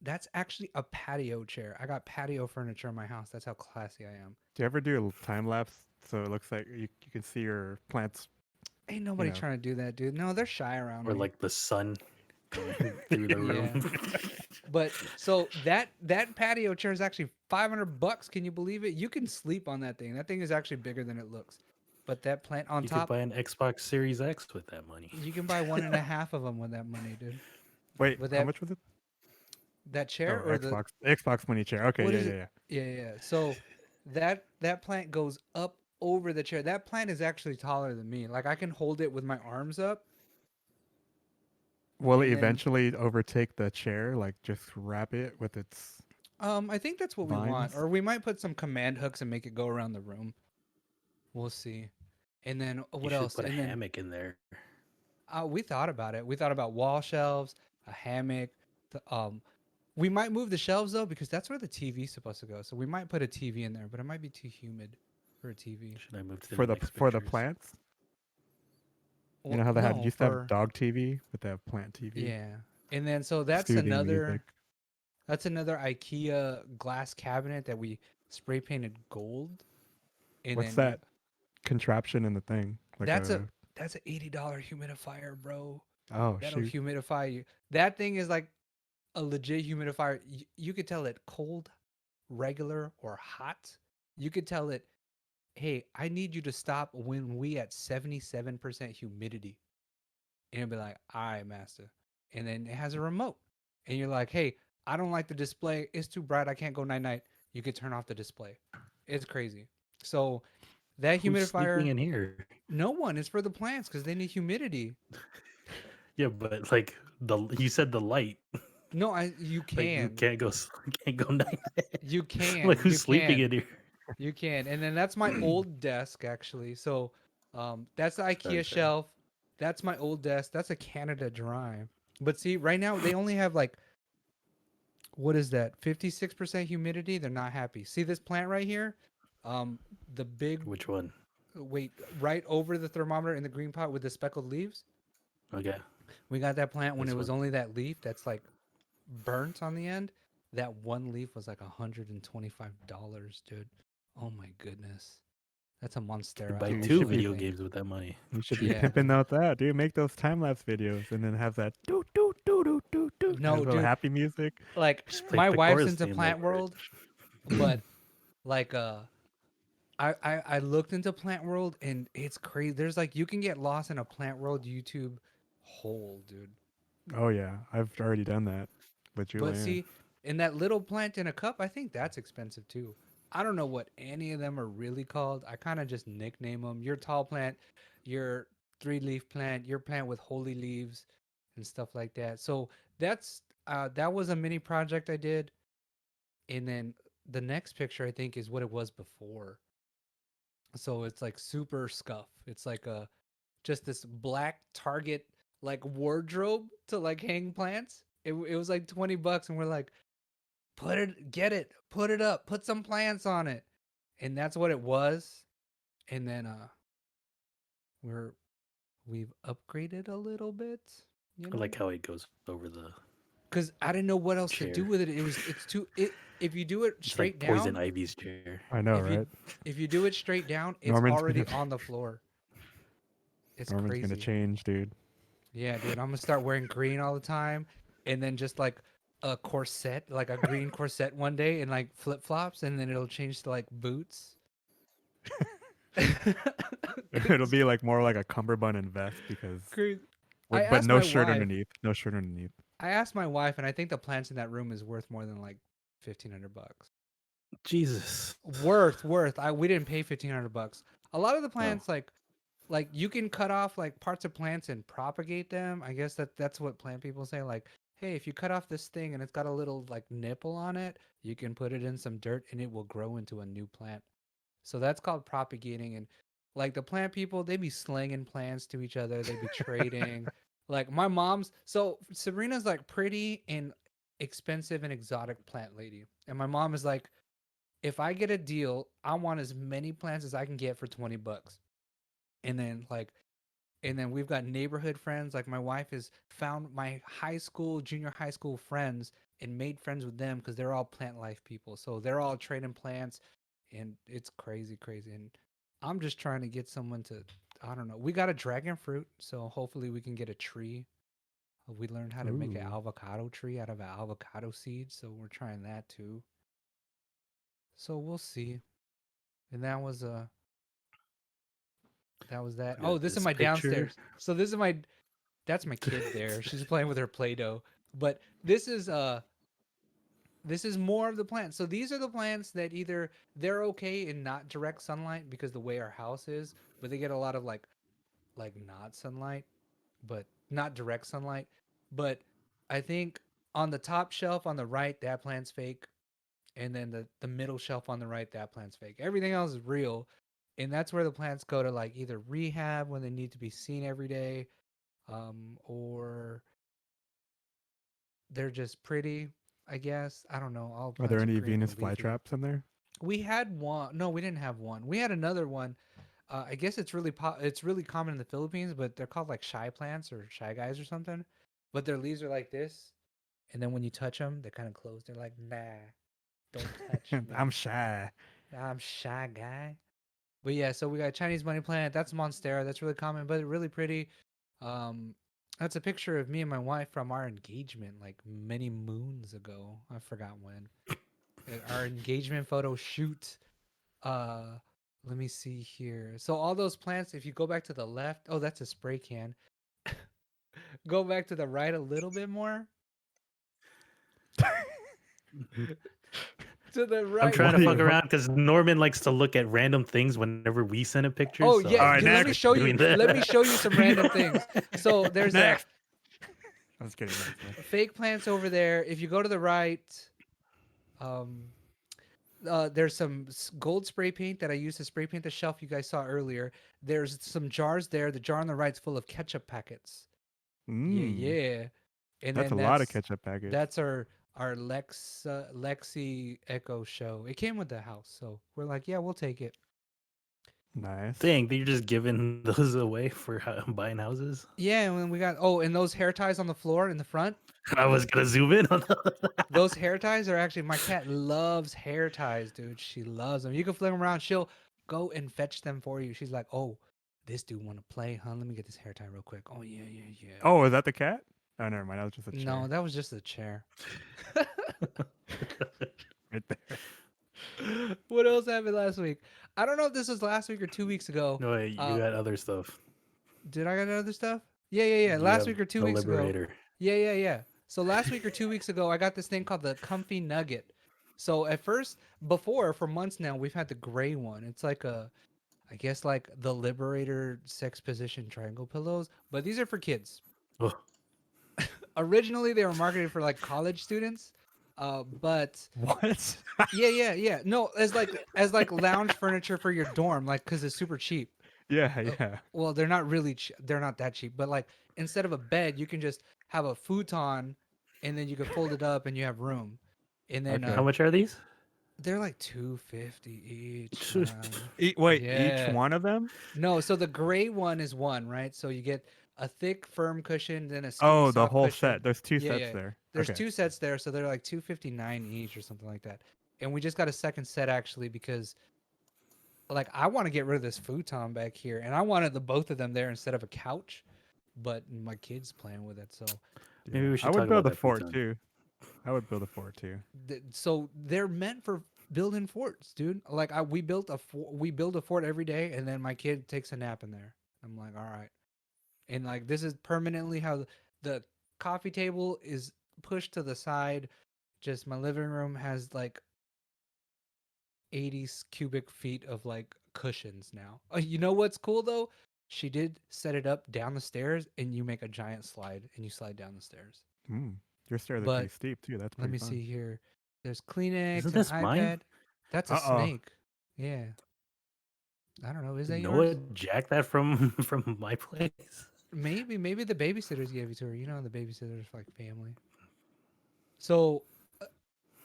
that's actually a patio chair. I got patio furniture in my house. That's how classy I am. Do you ever do a time lapse so it looks like you can see your plants? Ain't You nobody know. trying to do that, dude. No, they're shy around Or me. like the sun going through the room. Yeah. But so that patio chair is actually $500. Can you believe it? You can sleep on that thing. That thing is actually bigger than it looks. But that plant on You could top, buy an Xbox Series X with that money. you can buy one and a half of them with that money, dude. Wait, With how much was it? that chair Oh, or the Xbox money chair. Okay, what yeah, is yeah, it? yeah. Yeah, yeah, yeah. So that plant goes up over the chair. That plant is actually taller than me. Like I can hold it with my arms up, Will it and then eventually overtake the chair? Like just wrap it with its I think that's what we want. vines? Or we might put some command hooks and make it go around the room. We'll see. And then You what should else? put a And then hammock in there. we thought about it. We thought about wall shelves, a hammock. The, we might move the shelves though because that's where the TV's supposed to go. So we might put a TV in there, but it might be too humid for a TV. Should I move to For the the next for the pictures? plants? You Well, know how they no, used to have for dog TV, but they have plant TV. yeah. And then so Soothing music. that's another IKEA glass cabinet that we spray painted gold. And What's then that contraption in the thing? Like that's a a that's an $80 humidifier, bro. oh That'll shoot. humidify you. That thing is like a legit humidifier. You could tell it cold, regular, or hot. You could tell it, hey, I need you to stop when we at 77% humidity. And it'll be like, all right, master. And then it has a remote. And you're like, hey, I don't like the display. It's too bright. I can't go night night. You could turn off the display. It's crazy. So that Who's sleeping humidifier, in here? no one is for the plants because they need humidity. Yeah, but like you said the light. No, you Like you can. can't go can't go night. You Like can. who's You sleeping can. in here? You can. And then that's my old desk actually. So that's the IKEA Okay. shelf. That's my old desk. That's a Canada Dry. But see, right now they only have like what is that? 56% humidity. They're not happy. See this plant right here? Um the big Which one? wait, right over the thermometer in the green pot with the speckled leaves. Okay. We got that plant when it This was one. only that leaf that's like burnt on the end. That one leaf was like $125, dude. Oh my goodness. That's a Could monstera. buy I Dude, you own two should be video everything. games with that money. you should be Yeah. pimping out that, dude. Make those time lapse videos and then have that do do do do do do No, have little dude. happy music. Like Just play my the wife's chorus into theme plant over it. world, but like I looked into plant world and it's crazy. There's like you can get lost in a plant world YouTube hole, dude. Oh yeah, I've already done that with But Julian. see, in that little plant in a cup, I think that's expensive too. I don't know what any of them are really called. I kind of just nickname them. Your tall plant, your 3-leaf plant, your plant with holy leaves, and stuff like that. So that was a mini project I did, and then the next picture I think is what it was before. So it's like super scuff. It's like a just this black Target like wardrobe to like hang plants. It was like $20, and we're like, put it up, put some plants on it, and that's what it was. And then we're we've upgraded a little bit, you I know, like how it goes over the because I didn't know what else to do chair. with it. It's too it if you do it It's straight like Poison down, Ivy's chair. I know, if you right? if you do it straight down, it's Norman's already gonna on the floor. It's Norman's gonna crazy. change, dude. Yeah, dude, I'm gonna start wearing green all the time, and then just like a corset, like a green corset one day, and like flip flops, and then it'll change to like boots. It'll It's be like more like a cummerbund and vest because, crazy. I but asked no my shirt wife. underneath. No shirt underneath. I asked my wife, and I think the plants in that room is worth more than like $1,500. Jesus. Worth. We didn't pay $1,500. A lot of the Oh, plants, like you can cut off like parts of plants and propagate them. I guess that's what plant people say. Like, hey, if you cut off this thing and it's got a little like nipple on it, you can put it in some dirt and it will grow into a new plant. So that's called propagating. And like the plant people, they be slinging plants to each other. They be trading. Like my mom's. So Sabrina's like pretty and expensive and exotic plant lady, and my mom is like, if I get a deal, I want as many plants as I can get for $20. And then we've got neighborhood friends. Like my wife has found my high school, junior high school friends and made friends with them because they're all plant life people. So they're all trading plants, and it's crazy, crazy. And I'm just trying to get someone to, I don't know. We got a dragon fruit, so hopefully we can get a tree. We learned how to make an Ooh. avocado tree out of an avocado seed, so we're trying that too. So we'll see. And that was that. we Oh, got this is this my picture. downstairs. So this is my that's my kid there. She's playing with her Play-Doh. But this is more of the plants. So these are the plants that either they're okay in not direct sunlight because the way our house is, but they get a lot of like not sunlight, but not direct sunlight. But I think on the top shelf on the right, that plant's fake. And then the middle shelf on the right, that plant's fake. Everything else is real. And that's where the plants go to like either rehab when they need to be seen every day, or they're just pretty, I guess. I don't know. All Are there plants are any green Venus and leafy. flytraps in there? We had one. No, we didn't have one. We had another one. I guess it's really it's really common in the Philippines, but they're called like shy plants or shy guys or something. But their leaves are like this, and then when you touch them, they're kind of closed. They're like, nah, don't touch I'm me. shy. I'm shy guy. But yeah, so we got Chinese money plant. That's Monstera. That's really common, but really pretty. Um, that's a picture of me and my wife from our engagement like many moons ago. I forgot when. Our engagement photo shoot. Uh, let me see here. So all those plants, if you go back to the left, oh, that's a spray can. Go back to the right a little bit more. To the I'm right. trying What to are fuck you? around because Norman likes to look at random things whenever we send him pictures. Oh So yeah, All I'm right, dude, let just me next. show you. doing that. Let me show you some random things. So there's a Next. I was kidding. Next, next. fake plants over there. If you go to the right, um, there's some gold spray paint that I used to spray paint the shelf you guys saw earlier. There's some jars there. The jar on the right's full of ketchup packets. Yeah, Mmm. yeah. And That's a then lot of ketchup packets. that's our Lexi Echo show. It came with the house, so we're like, yeah, we'll take it. Nice. Dang, you're just giving those away for buying houses. Yeah, and when we got and those hair ties on the floor in the front. I was gonna zoom in on that. Those hair ties are actually my cat loves hair ties, dude. She loves them. You can fling them around. She'll go and fetch them for you. She's like, "Oh, this dude want to play, huh? Let me get this hair tie real quick." Oh yeah, yeah, yeah. Oh, is that the cat? Oh, never mind. That was just a No, chair that was just a chair. right there. What else happened last week? I don't know if this was last week or 2 weeks ago. No, wait, you got other stuff. Did I got other stuff? Yeah, yeah, yeah. You Last have week or two the weeks ago. Liberator. Yeah, yeah, yeah. So last week or 2 weeks ago, I got this thing called the Comfy Nugget. So at first, before for months now, we've had the gray one. It's like I guess like the Liberator sex position triangle pillows, but these are for kids. Oh, Originally, they were marketed for like college students, but What? yeah. No, as like lounge furniture for your dorm, like because it's super cheap. Yeah, Uh, yeah. well, they're not really they're not that cheap, but like instead of a bed, you can just have a futon, and then you can fold it up, and you have room. And then Okay. how much are these? they're like 250 each, man. Wait, each Yeah. one of them? No, so the gray one is one, right? So you get a thick, firm cushion, then a skinny, Oh, the soft whole cushion. set. There's two Yeah, sets yeah. there. There's Okay. two sets there, so they're like 259 each or something like that. And we just got a second set actually because like I want to get rid of this futon back here, and I wanted the both of them there instead of a couch, but my kid's playing with it, so Maybe Yeah. we I should would talk build about a that fort futon. too. I would build a fort too. so they're meant for building forts, dude. Like we built we build a fort every day, and then my kid takes a nap in there. I'm like, all right. And like this is permanently how the coffee table is pushed to the side. Just my living room has like 80 cubic feet of like cushions now. You know what's cool though? She did set it up down the stairs, and you make a giant slide, and you slide down the stairs. Mm. Your stairs are pretty But steep too. That's let pretty me fun. see here. There's Kleenex Isn't and this mine? iPad. That's a Uh-oh. snake. Yeah. I don't know. Is Did that Noah yours? jack that from from my place? Maybe the babysitters gave it to her. You know, the babysitters like family. So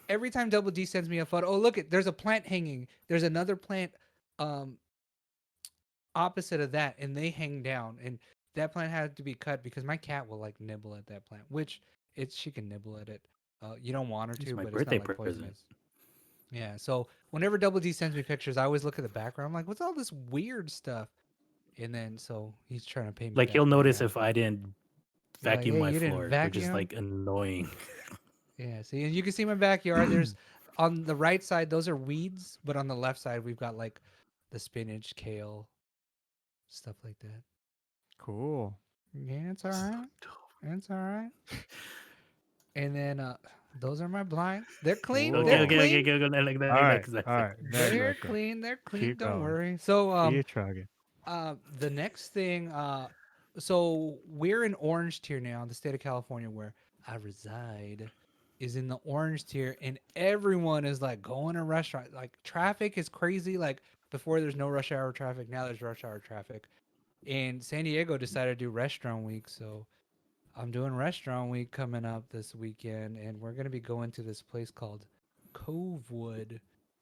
every time Double D sends me a photo, oh look, there's a plant hanging. There's another plant um opposite of that, and they hang down. And that plant had to be cut because my cat will like nibble at that plant, which she can nibble at it. You don't want her It's to, my but it's not birthday like present. poisonous. Yeah. So whenever Double D sends me pictures, I always look at the background. I'm like, what's all this weird stuff? And then so he's trying to pay me Like back he'll for notice that. if I didn't Like, vacuum hey, my you didn't floor, which is vacuum? like annoying. Yeah, see, and you can see my backyard. There's on the right side, those are weeds, but on the left side, we've got like the spinach, kale, stuff like that. Cool. Yeah, it's all right. It's all right. And then those are my blinds. They're clean. Okay, They're Cool. okay, okay, clean. okay, okay. Like that, All like right. that, like All that. right. Next They're record. clean. They're clean. Keep Don't going. worry. So Keep trucking. the next thing so we're in orange tier now, the state of California where I reside is in the orange tier, and everyone is like going to restaurant. Like traffic is crazy. Like before there's no rush hour traffic, now there's rush hour traffic. And San Diego decided to do restaurant week, so I'm doing restaurant week coming up this weekend, and we're gonna be going to this place called Covewood,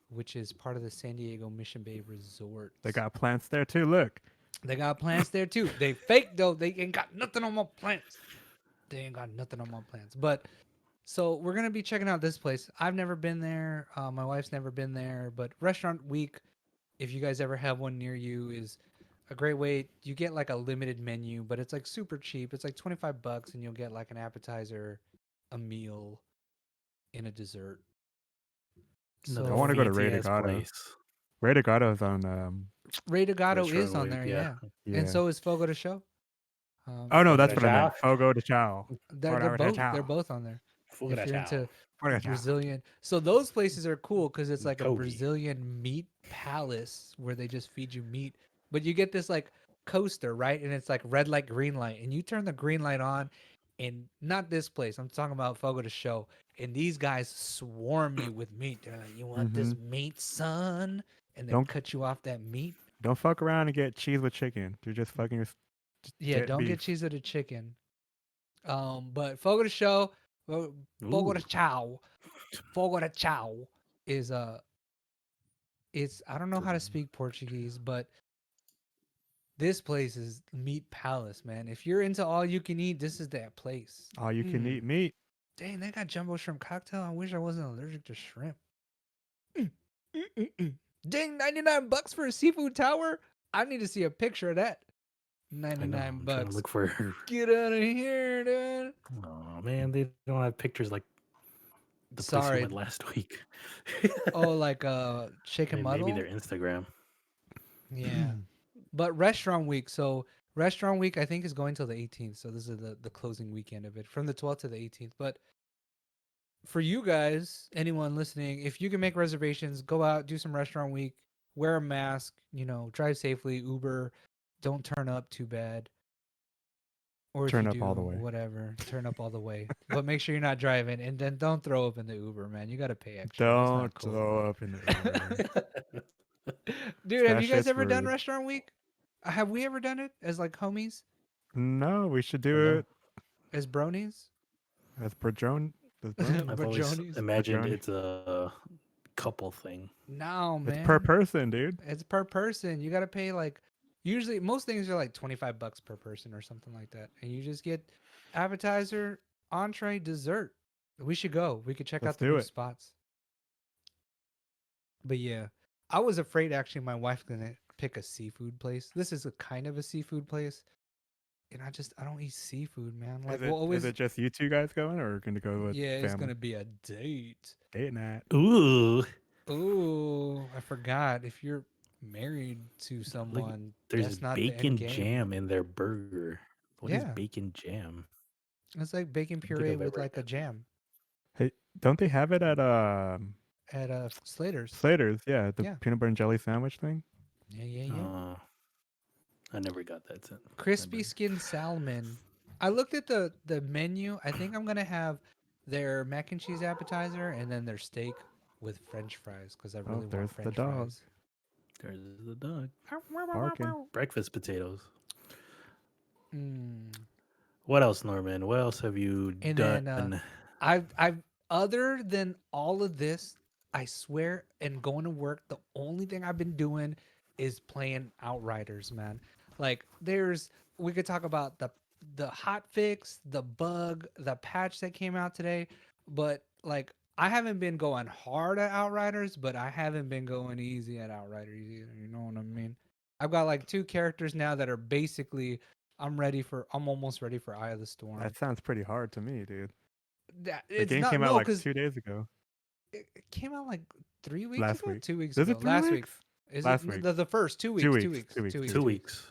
which is part of the San Diego Mission Bay Resort. They got plants there too. Look. They got plants there too. They fake though. They ain't got nothing on my plants. They ain't got nothing on my plants. But so we're gonna be checking out this place. I've never been there. My wife's never been there. But Restaurant Week, if you guys ever have one near you, is a great way. You get like a limited menu, but it's like super cheap. It's like $25, and you'll get like an appetizer, a meal, and a dessert. Another I want to So go to Ray fancy de ass Gato. place. Ray de Gato is on. Ray Gato is Restaurant on week, there, yeah. yeah, and Yeah. so is Fogo de Show. Oh no, Fogo that's de what I meant. chao. Fogo de Chao. They're Fogo de they're Chao. both on there. Fogo If de you're into chao. Fogo de Chao. Brazilian, so those places are cool because it's like a Kobe. Brazilian meat palace where they just feed you meat, but you get this like coaster, right? And it's like red light, green light, and you turn the green light on, and not this place. I'm talking about Fogo de Show, and these guys swarm you with meat. They're like, "You want Mm-hmm. this meat, son?" And they Don't cut you off that meat. don't fuck around and get cheese with chicken. You're just fucking just Yeah, get don't get beef. cheese with a chicken. But Fogo de Show, Fogo de Ooh. Chao, Fogo de Chao is it's I don't know how to speak Portuguese, but this place is meat palace, man. If you're into all you can eat, this is that place. All you can Mm. eat meat. Dang, they got jumbo shrimp cocktail. I wish I wasn't allergic to shrimp. Mm, Dang, $99 for a seafood tower. I need to see a picture of that. I know. 99 I'm trying to bucks. look for. Get out of here, dude. Oh man, they don't have pictures like the place we Sorry. went last week. Oh, like chicken Maybe muddle? their Instagram. Yeah. But restaurant week. So restaurant week, I think, is going till the 18th. So this is the closing weekend of it, from the 12th to the 18th. But for you guys, anyone listening, if you can make reservations, go out, do some restaurant week, wear a mask, drive safely, Uber, don't turn up too bad. Or if you Turn up all the do, way. whatever, turn up all the way. But make sure you're not driving, and then don't throw up in the Uber, man. You got to pay extra. That's Don't not cool. throw up in the Uber. Dude, have That you guys shit's ever done rude. restaurant week? Have we ever done it as like homies, No, we should Oh, do no. it as bronies, as Brodrone. As bronies. I've always brojonies? imagined Brony. it's a couple thing. No, It's per man. person, dude. It's per person. You got to pay like usually most things are like $25 per person or something like that. And you just get appetizer, entree, dessert. We should go. We could check Let's out the do new it. spots. But yeah, I was afraid actually my wife's going to pick a seafood place. This is a kind of a seafood place. And I don't eat seafood, man. Like we'll Is always it just you two guys going, or gonna go with yeah, it's going family? to be a date. Date night. Ooh, Ooh, I forgot. If you're married to look, someone, there's that's not the end bacon game. jam in their burger. What is Yeah. bacon jam? It's like bacon I don't think puree I've with ever like a had jam Hey, don't they have it at at Slater's. Slater's? Yeah, the Yeah. peanut butter and jelly sandwich thing. Yeah, yeah, that. yeah. I never got that. That Crispy burger. skin salmon. I looked at the menu. I think I'm gonna have their mac and cheese appetizer and then their steak with French fries because I Oh, really want there's the French dog fries. There's the dog. barking. Breakfast potatoes. Mm. What else, Norman? What else have you And then done? I've other than all of this, I swear, and going to work, the only thing I've been doing is playing Outriders, man. Like we could talk about the hot fix, the bug, the patch that came out today, but like I haven't been going hard at Outriders, but I haven't been going easy at Outriders either. You know what I mean? I've got like two characters now that are basically I'm almost ready for Eye of the Storm. That sounds pretty hard to me, dude. The It's game not came out no like because 2 days ago. it came out like 3 weeks Last ago, week. 2 weeks Is ago, it 3 last week. weeks? Is it Last week. the first 2 weeks? 2 2 weeks. weeks. 2 weeks. 2 weeks. 2 2 2 weeks. weeks. weeks.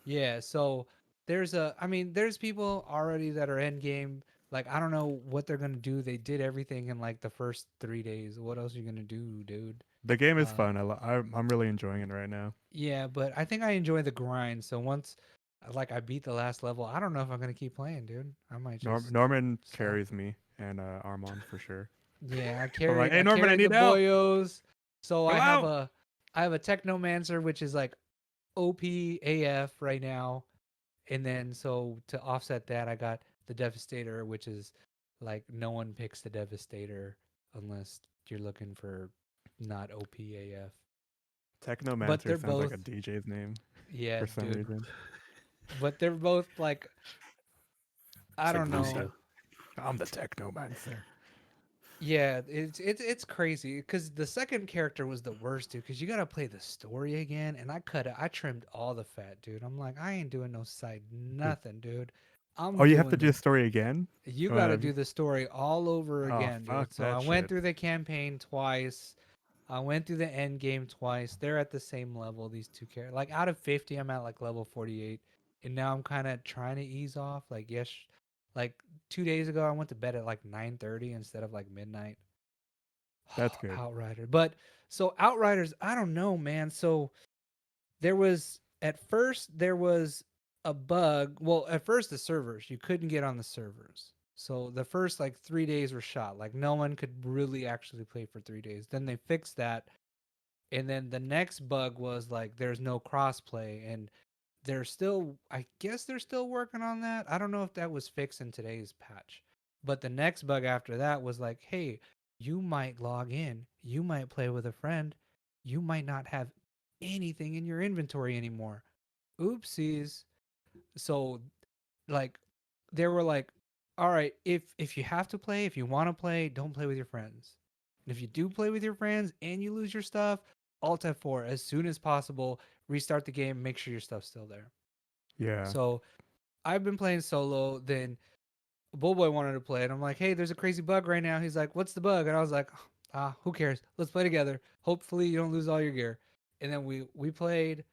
Yeah. So there's people already that are end game. Like I don't know what they're gonna do. They did everything in like the first 3 days. What else are you gonna do, dude? The game is Uh, fun. I'm really enjoying it right now. yeah, but I think I enjoy the grind. So once like I beat the last level, I don't know if I'm gonna keep playing, dude. I might just Norman stop. carries me and Armand for sure. Yeah, I'm like, hey I Norman, I carried the need help. boyos. So Come out. I have a technomancer which is like OP AF right now. And then so to offset that I got the Devastator, which is like no one picks the Devastator unless you're looking for not OP AF. But Technomancer they're sounds like both a DJ's name yeah, for some dude. reason. But they're both like I It's like don't know. Lucio. I'm the Technomancer. Yeah, it's crazy because the second character was the worst, dude. Because you gotta play the story again, and I trimmed all the fat, dude. I'm like, I ain't doing no side nothing, dude. Oh, I'm you have to doing do the story again? you Uh, gotta do the story all over oh, again, fuck dude. So I that went shit. through the campaign twice. I went through the end game twice. They're at the same level. These two characters, like out of 50, I'm at like level 48, and now I'm kind of trying to ease off. Like yes, like 2 days ago, I went to bed at like 9:30 instead of like midnight. That's good. Outrider. But so Outriders, I don't know, man. So there was at first there was a bug. Well, at first the servers, you couldn't get on the servers. So the first like 3 days were shot. Like no one could really actually play for 3 days. Then they fixed that. And then the next bug was like there's no crossplay. And they're still I guess they're still working on that. I don't know if that was fixed in today's patch. But the next bug after that was like, hey, you might log in, you might play with a friend, you might not have anything in your inventory anymore. Oopsies. So like they were like, all right, if you have to play, if you want to play, don't play with your friends. And if you do play with your friends and you lose your stuff, Alt F4 as soon as possible, restart the game, make sure your stuff's still there. Yeah. So I've been playing solo. Then Bullboy wanted to play, and I'm like, hey, there's a crazy bug right now. He's like, what's the bug? And I was like, who cares? Let's play together. Hopefully you don't lose all your gear. And then we played,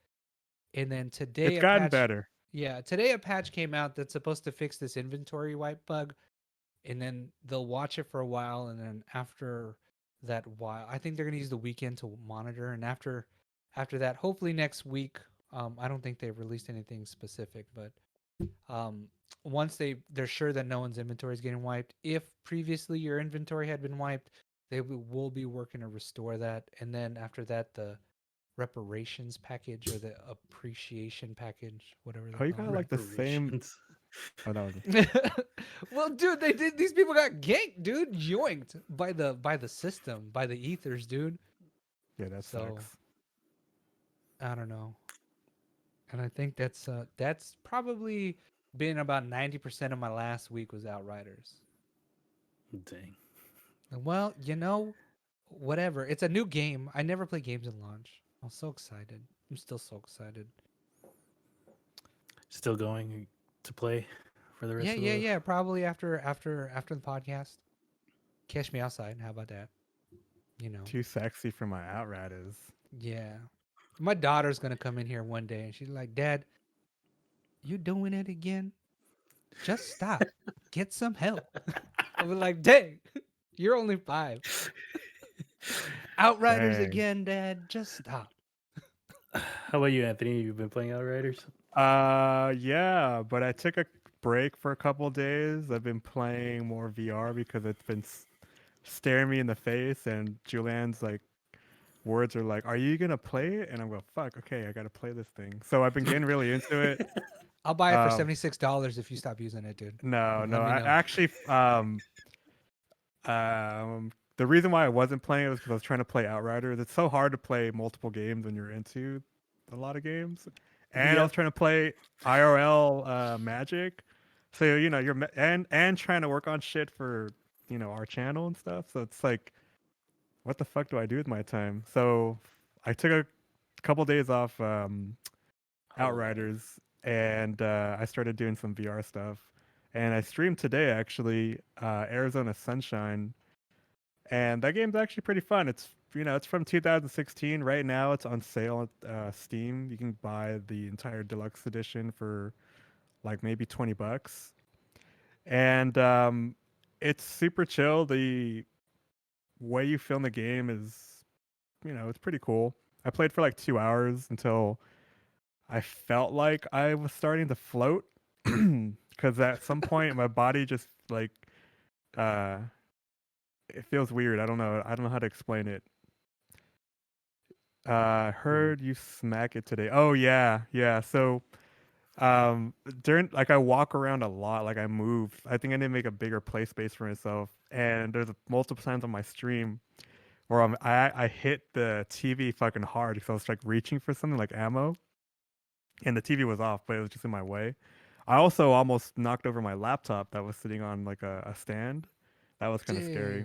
and then It's today a gotten patch. better. Yeah, today a patch came out that's supposed to fix this inventory wipe bug, and then they'll watch it for a while, and then after that while, I think they're gonna use the weekend to monitor, and after that, hopefully next week. I don't think they've released anything specific, but um, once they're sure that no one's inventory is getting wiped, if previously your inventory had been wiped, they will be working to restore that, and then after that, the reparations package or the appreciation package, whatever they Oh, you call got like the same. Reparations. Oh, that was it. Well, dude, they did. These people got ganked, dude, yoinked by the system, by the ethers, dude. yeah, that So sucks. I don't know, and I think that's probably been about 90% of my last week was Outriders. Dang. Well, whatever. It's a new game. I never play games in launch. I'm so excited. I'm still so excited. Still going to play for the Yeah, rest of yeah, the. yeah. Probably after the podcast. Catch me outside. How about that? You know. Too sexy for my Outriders. Yeah. My daughter's gonna come in here one day and she's like, "Dad, you doing it again? Just stop. Get some help." I'll be like, "Dang, you're only 5. Outriders Dang. again, Dad. Just stop." How about you, Anthony? You've been playing Outriders? Yeah, but I took a break for a couple days. I've been playing more VR because it's been staring me in the face, and Julianne's like words are like, "Are you gonna play it?" And I'm going, "Fuck, okay, I gotta play this thing." So I've been getting really into it. I'll buy it for Um, $76 if you stop using it, dude. no, Let me I know. actually, the reason why I wasn't playing it was because I was trying to play Outriders. It's so hard to play multiple games when you're into a lot of games, and I Yeah. was trying to play IRL Magic. So you're and trying to work on shit for our channel and stuff. So it's like, what the fuck do I do with my time? So I took a couple days off Oh, Outriders, and I started doing some VR stuff. And I streamed today actually, Arizona Sunshine, and that game's actually pretty fun. It's from 2016. Right now, it's on sale at Steam. You can buy the entire deluxe edition for like maybe $20, and it's super chill. The way you film the game is, it's pretty cool. I played for like 2 hours until I felt like I was starting to float, because at some point my body just like uh it feels weird. I don't know how to explain it. mm, Heard you smack it today. Oh yeah, yeah. So during like I walk around a lot, like I move. I think I need to make a bigger play space for myself. And there's multiple times on my stream where I hit the TV fucking hard because I was like reaching for something like ammo, and the TV was off, but it was just in my way. I also almost knocked over my laptop that was sitting on like a stand. That was kind of scary.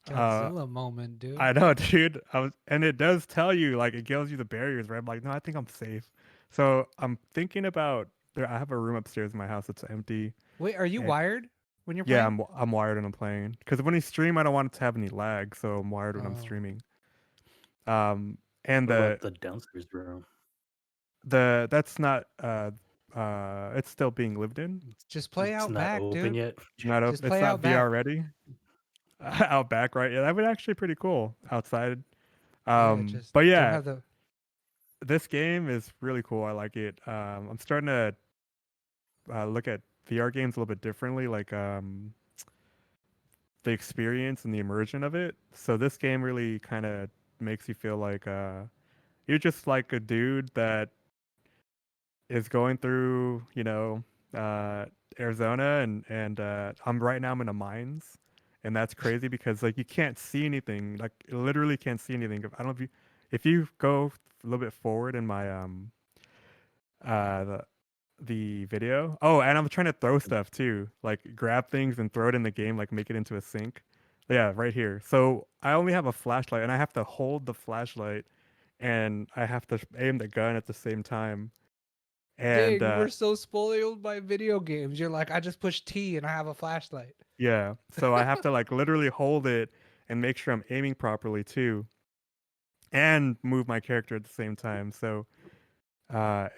Dang. Uh, Godzilla moment, dude. I know, dude. And it does tell you, like, it gives you the barriers, right? I'm like, no, I think I'm safe. So I'm thinking about there. I have a room upstairs in my house that's empty. Wait, are you And wired when you're yeah, playing? I'm wired and I'm playing because when you stream, I don't want it to have any lag, so I'm wired when I'm Oh. streaming. And what about the downstairs room? that's not it's still being lived in. Just play It's out not back, open dude. yet. Just It's play not out VR back. ready. Out back, right? Yeah, that would actually pretty cool outside. Yeah, just But don't yeah, have the this game is really cool. I like it. I'm starting to look at VR games a little bit differently, like the experience and the immersion of it. So this game really kind of makes you feel like you're just like a dude that is going through, uh, Arizona, and I'm right now I'm in the mines, and that's crazy because like you can't see anything, like you literally can't see anything. I don't know if you go a little bit forward in my uh the the video. Oh, and I'm trying to throw stuff too, like grab things and throw it in the game, like make it into a sink. Yeah, right here. So I only have a flashlight, and I have to hold the flashlight, and I have to aim the gun at the same time. And dang, we're so spoiled by video games. You're like, I just push T and I have a flashlight. yeah, so I have to like literally hold it and make sure I'm aiming properly too, and move my character at the same time. So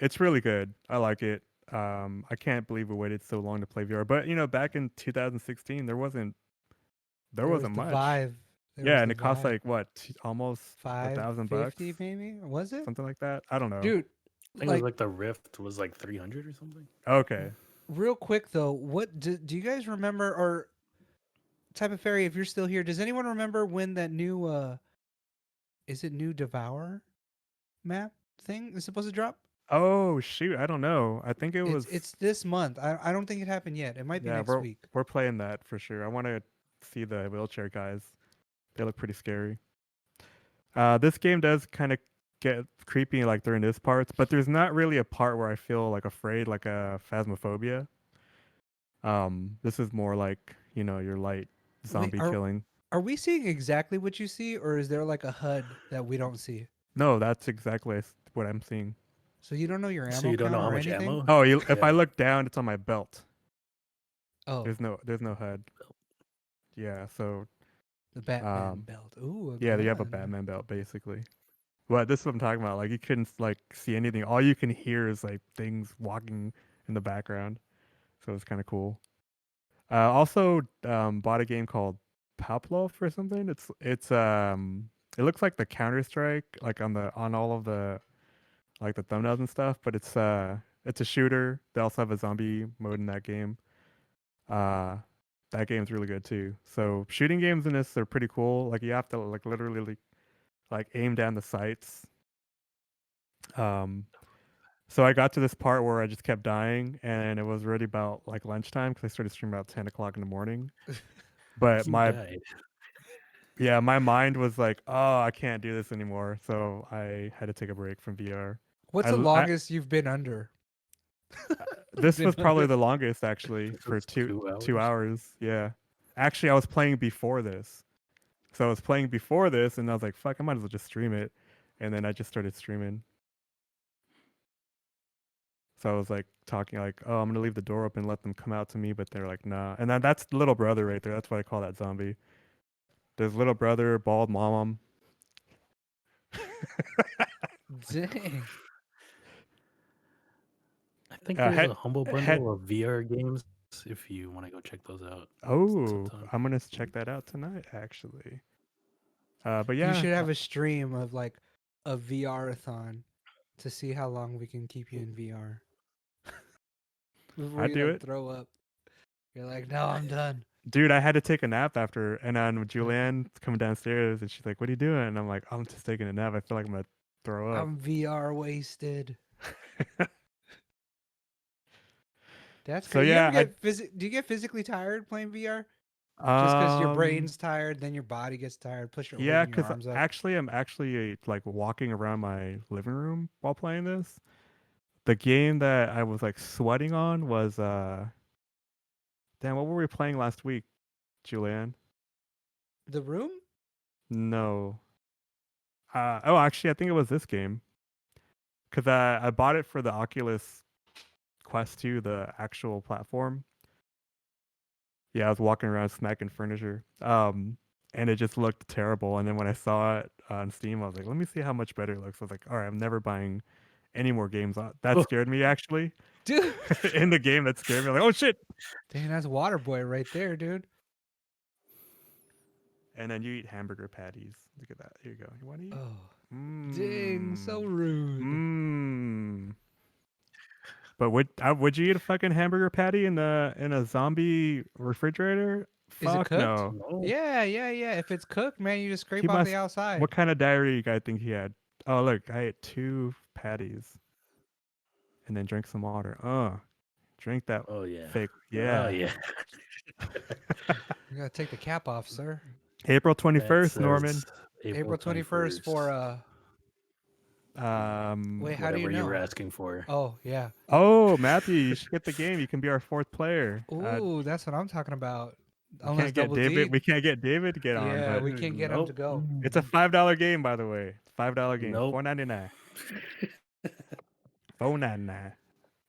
it's really good. I like it. I can't believe we waited so long to play VR. But back in 2016, there wasn't There was the much. Vive. There Yeah, was and the it cost Vive. like what, almost $1,000, 550 maybe? Was it? something like that. I don't know. Dude, I think it was like like the Rift was like 300 or something. Okay. real quick though, what do you guys remember, or Type of Fairy, if you're still here, does anyone remember when that new is it new Devour map thing is supposed to drop? Oh shoot, I don't know. I think it was. It's this month. I don't think it happened yet. It might be Yeah, next week. we're playing that for sure. I want to see the wheelchair guys. They look pretty scary. This game does kind of get creepy like during this parts, but there's not really a part where I feel like afraid, like a phasmophobia. This is more like your light Wait, zombie killing. are we seeing exactly what you see, or is there like a HUD that we don't see? No, that's exactly what I'm seeing. So you don't know your So ammo you don't know count how or much anything? ammo? Oh, if I Yeah. look down, it's on my belt. Oh, There's no HUD. Yeah, so the Batman um, belt. Ooh, a yeah, you have a gun. Batman belt basically. Well, this is what I'm talking about. Like you couldn't like see anything. All you can hear is like things walking in the background. So it's kind of cool. Also, bought a game called Pavlov or something. It looks like the Counter Strike, like on all of the like the thumbnails and stuff. But it's a shooter. They also have a zombie mode in that game. Uh, that game's really good too. So shooting games in this are pretty cool. Like you have to like literally like aim down the sights. Um, so I got to this part where I just kept dying, and it was already about like lunchtime because I started streaming about 10 o'clock in the morning. But You died. my mind was like, oh, I can't do this anymore. So I had to take a break from VR. What's the longest you've been under? This Been was probably under- the longest actually This for was 2 hours. 2 hours. Yeah, actually, I was playing before this. So I was playing before this, and I was like, fuck, I might as well just stream it. And then I just started streaming. So I was like talking like, oh, I'm gonna leave the door open, let them come out to me, but they're like, nah. And that's little brother right there. That's what I call that zombie. There's little brother, bald mom. Dang. I think Uh, there's head, a humble head. bundle of VR games if you want to go check those out Oh, sometime. I'm gonna check that out tonight, actually. But You yeah, should have a stream of like a VR-a-thon to see how long we can keep you in VR. Before I'd you do like it, throw up. You're like, no, I'm done. dude. I had to take a nap after, and then Julianne coming downstairs, and she's like, "What are you doing?" And I'm like, "I'm just taking a nap. I feel like I'm gonna throw up." I'm VR wasted. That's So crazy. You ever yeah, get do you get physically tired playing VR? Just because your um, brain's tired, then your body gets tired. Plus, you're yeah, holding your because arms up. actually, I'm actually like walking around my living room while playing this. The game that I was like sweating on was damn, what were we playing last week, Julianne? The room? No. Oh, actually, I think it was this game because I bought it for the Oculus Quest 2, the actual platform. Yeah, I was walking around smacking furniture. And it just looked terrible. And then when I saw it on Steam, I was like, let me see how much better it looks. I was like, all right, I'm never buying any more games. That scared me actually. Dude. In the game, that scared me. Like, oh shit. Dang, that's Waterboy right there, dude. And then you eat hamburger patties. Look at that. Here you go. You want to eat? Oh, dang, so Mmm. rude. Mmm. But would you eat a fucking hamburger patty in a zombie refrigerator? Is it Fuck cooked? no. No. Yeah. If it's cooked, man, you just He scrape off the must. outside. What kind of diarrhea you guys think he had? Oh look, I ate 2 patties and then drank some water. Drink that Oh yeah. fake. Oh Yeah. yeah. You gotta take the cap off, sir. April That 21st, Norman. says April 21st for wait, how do you whatever you know? were asking for. Oh, yeah. Oh, Matthew, you should get the game. You can be our 4th player. Ooh, that's what I'm talking about. We Unless can't get Double David. D. We can't get David to get on, Yeah, but we can't get him to Nope. go. it's a $5 game, by the way. It's a $5 game. Nope. $4.99. $4.99.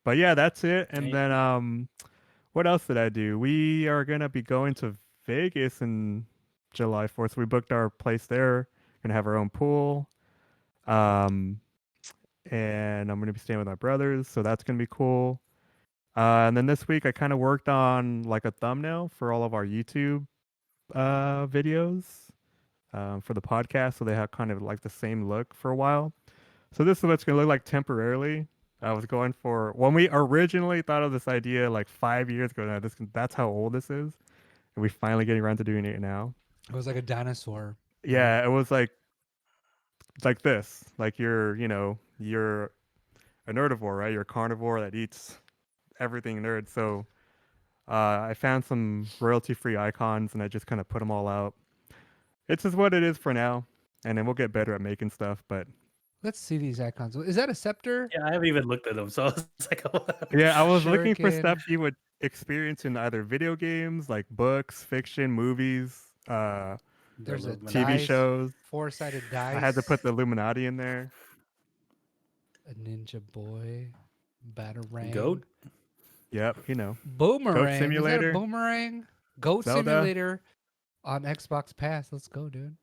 But yeah, that's it. And then what else did I do? We are gonna be going to Vegas in July 4th. So we booked our place there. Gonna have our own pool. And I'm gonna be staying with my brothers, so that's gonna be cool. And then this week I kind of worked on like a thumbnail for all of our YouTube videos for the podcast, so they have kind of like the same look for a while. So this is what it's gonna look like temporarily. I was going for when we originally thought of this idea like 5 years ago. Now that's how old this is, and we finally getting around to doing it now. It was like a dinosaur. Right? Yeah, it was like this. Like you're a nerdivore, right? You're a carnivore that eats everything nerd. So I found some royalty-free icons and I just kind of put them all out. It's just what it is for now, and then we'll get better at making stuff. But Let's see these icons. Is that a scepter? Yeah, I haven't even looked at them, so I was like, yeah, I was looking for Shuriken. stuff you would experience in either video games, like books, fiction, movies, There's a TV dice, shows. four-sided dice. I had to put the Illuminati in there. a ninja boy, batarang, Goat. Yep, boomerang. Is that a Simulator. boomerang? Goat Zelda. Simulator on Xbox Pass. Let's go, dude.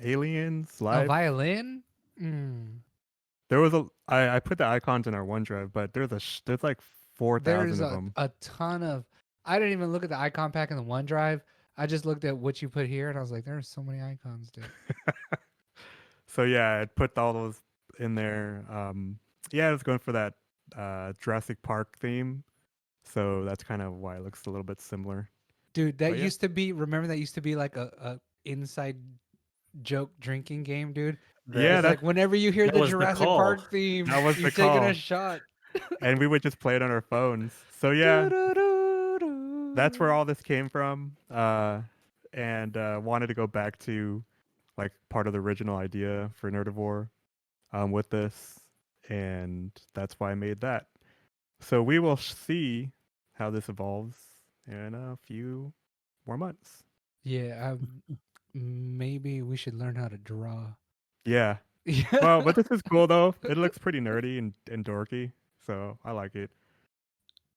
Aliens, A live. violin. Mm. There was I put the icons in our OneDrive, but there's like 4,000 There's of them. a ton of. I didn't even look at the icon pack in the OneDrive. I just looked at what you put here, and I was like, "There's so many icons, dude." So yeah, I put all those in there. Yeah, I was going for that Jurassic Park theme, so that's kind of why it looks a little bit similar. Dude, that But yeah. used to be. Remember that used to be like a inside joke drinking game, dude. Yeah, It's like whenever you hear that the was the Jurassic call. Park theme, That was you're the taking call. a shot. And we would just play it on our phones. So yeah, that's where all this came from. And wanted to go back to like part of the original idea for Nerdivore with this, and that's why I made that. So we will see how this evolves in a few more months. Yeah, maybe we should learn how to draw. Yeah. Yeah. Well, but this is cool though. It looks pretty nerdy and dorky, so I like it.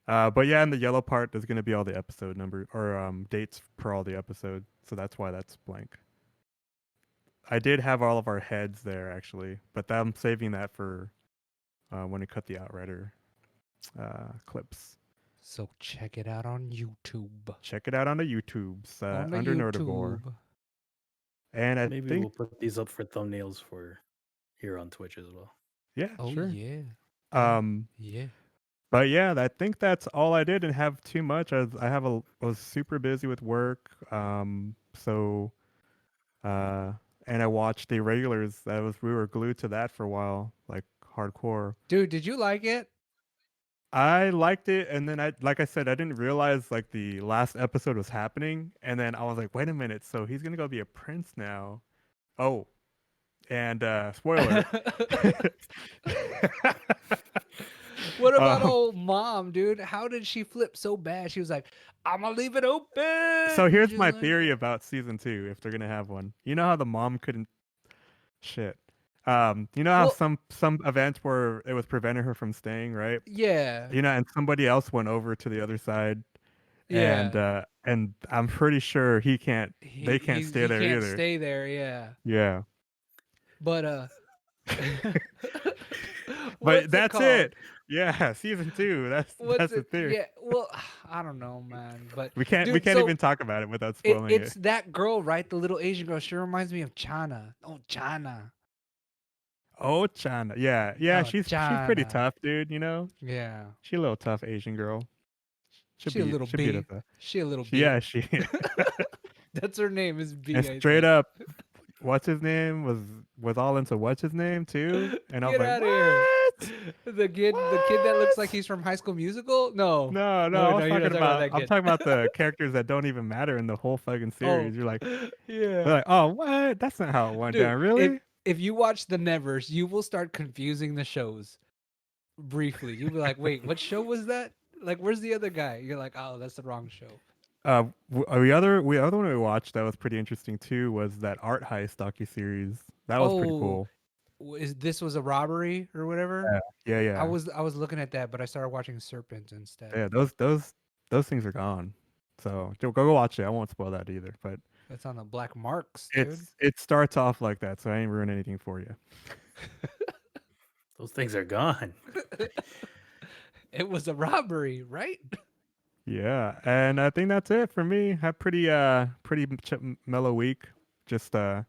But yeah, in the yellow part, there's gonna be all the episode number or dates for all the episodes, so that's why that's blank. I did have all of our heads there actually, but I'm saving that for when I cut the Outrider clips. So check it out on YouTube. Check it out on the YouTubes On the under Nerdivore. YouTube. And I Maybe think we'll put these up for thumbnails for here on Twitch as well. yeah, Oh sure. yeah. Yeah. But yeah, I think that's all I did. Didn't have too much. I was super busy with work. So and I watched the Irregulars. We were glued to that for a while, like hardcore. Dude, did you like it? I liked it, and then like I said, I didn't realize like the last episode was happening, and then I was like, wait a minute, so he's gonna go be a prince now? Oh, and spoiler. What about old mom, dude? How did she flip so bad? She was like, "I'm gonna leave it open." So here's Just my like theory that. about season 2, if they're gonna have one. You know how the mom couldn't shit. You know how Well- some events where it was preventing her from staying, right? Yeah. And somebody else went over to the other side, Yeah. and I'm pretty sure they can't stay there can't either. stay there, yeah. Yeah. But But that's called? it. Yeah, season 2. That's the theory. Yeah, well, I don't know, man. But We can't dude, so so even talk about it without spoiling it's it. that girl, right? The little Asian girl. She reminds me of Chana. Oh, Chana. Oh, China. Yeah. Yeah, Oh, she's pretty China. tough, dude, Yeah. She's a little tough Asian girl. She a little she'll B. beat us. She a little B. Yeah, she That's her name is B. and I straight think. up what's his name was all into what's his name too, and I was Get like, out of here. what? The kid that looks like he's from High School Musical? No. No, Oh, I was no, you're not talking talking about that I'm kid. talking about the characters that don't even matter in the whole fucking series. You're like, Yeah. they're like, oh, what? That's not how it went Dude, down, really? If you watch the Nevers, you will start confusing the shows briefly. You'll be like, wait, what show was that? Like, where's the other guy? You're like, oh, that's the wrong show. The other one we watched that was pretty interesting too was that Art Heist docuseries. That was pretty cool. This was a robbery or whatever? Yeah. I was looking at that, but I started watching Serpent instead. Yeah, those things are gone. So go watch it. I won't spoil that either. But That's on the black marks, dude. it starts off like that, so I ain't ruin anything for you. Those things are gone. It was a robbery, right? Yeah, and I think that's it for me. Had pretty mellow week. Just hung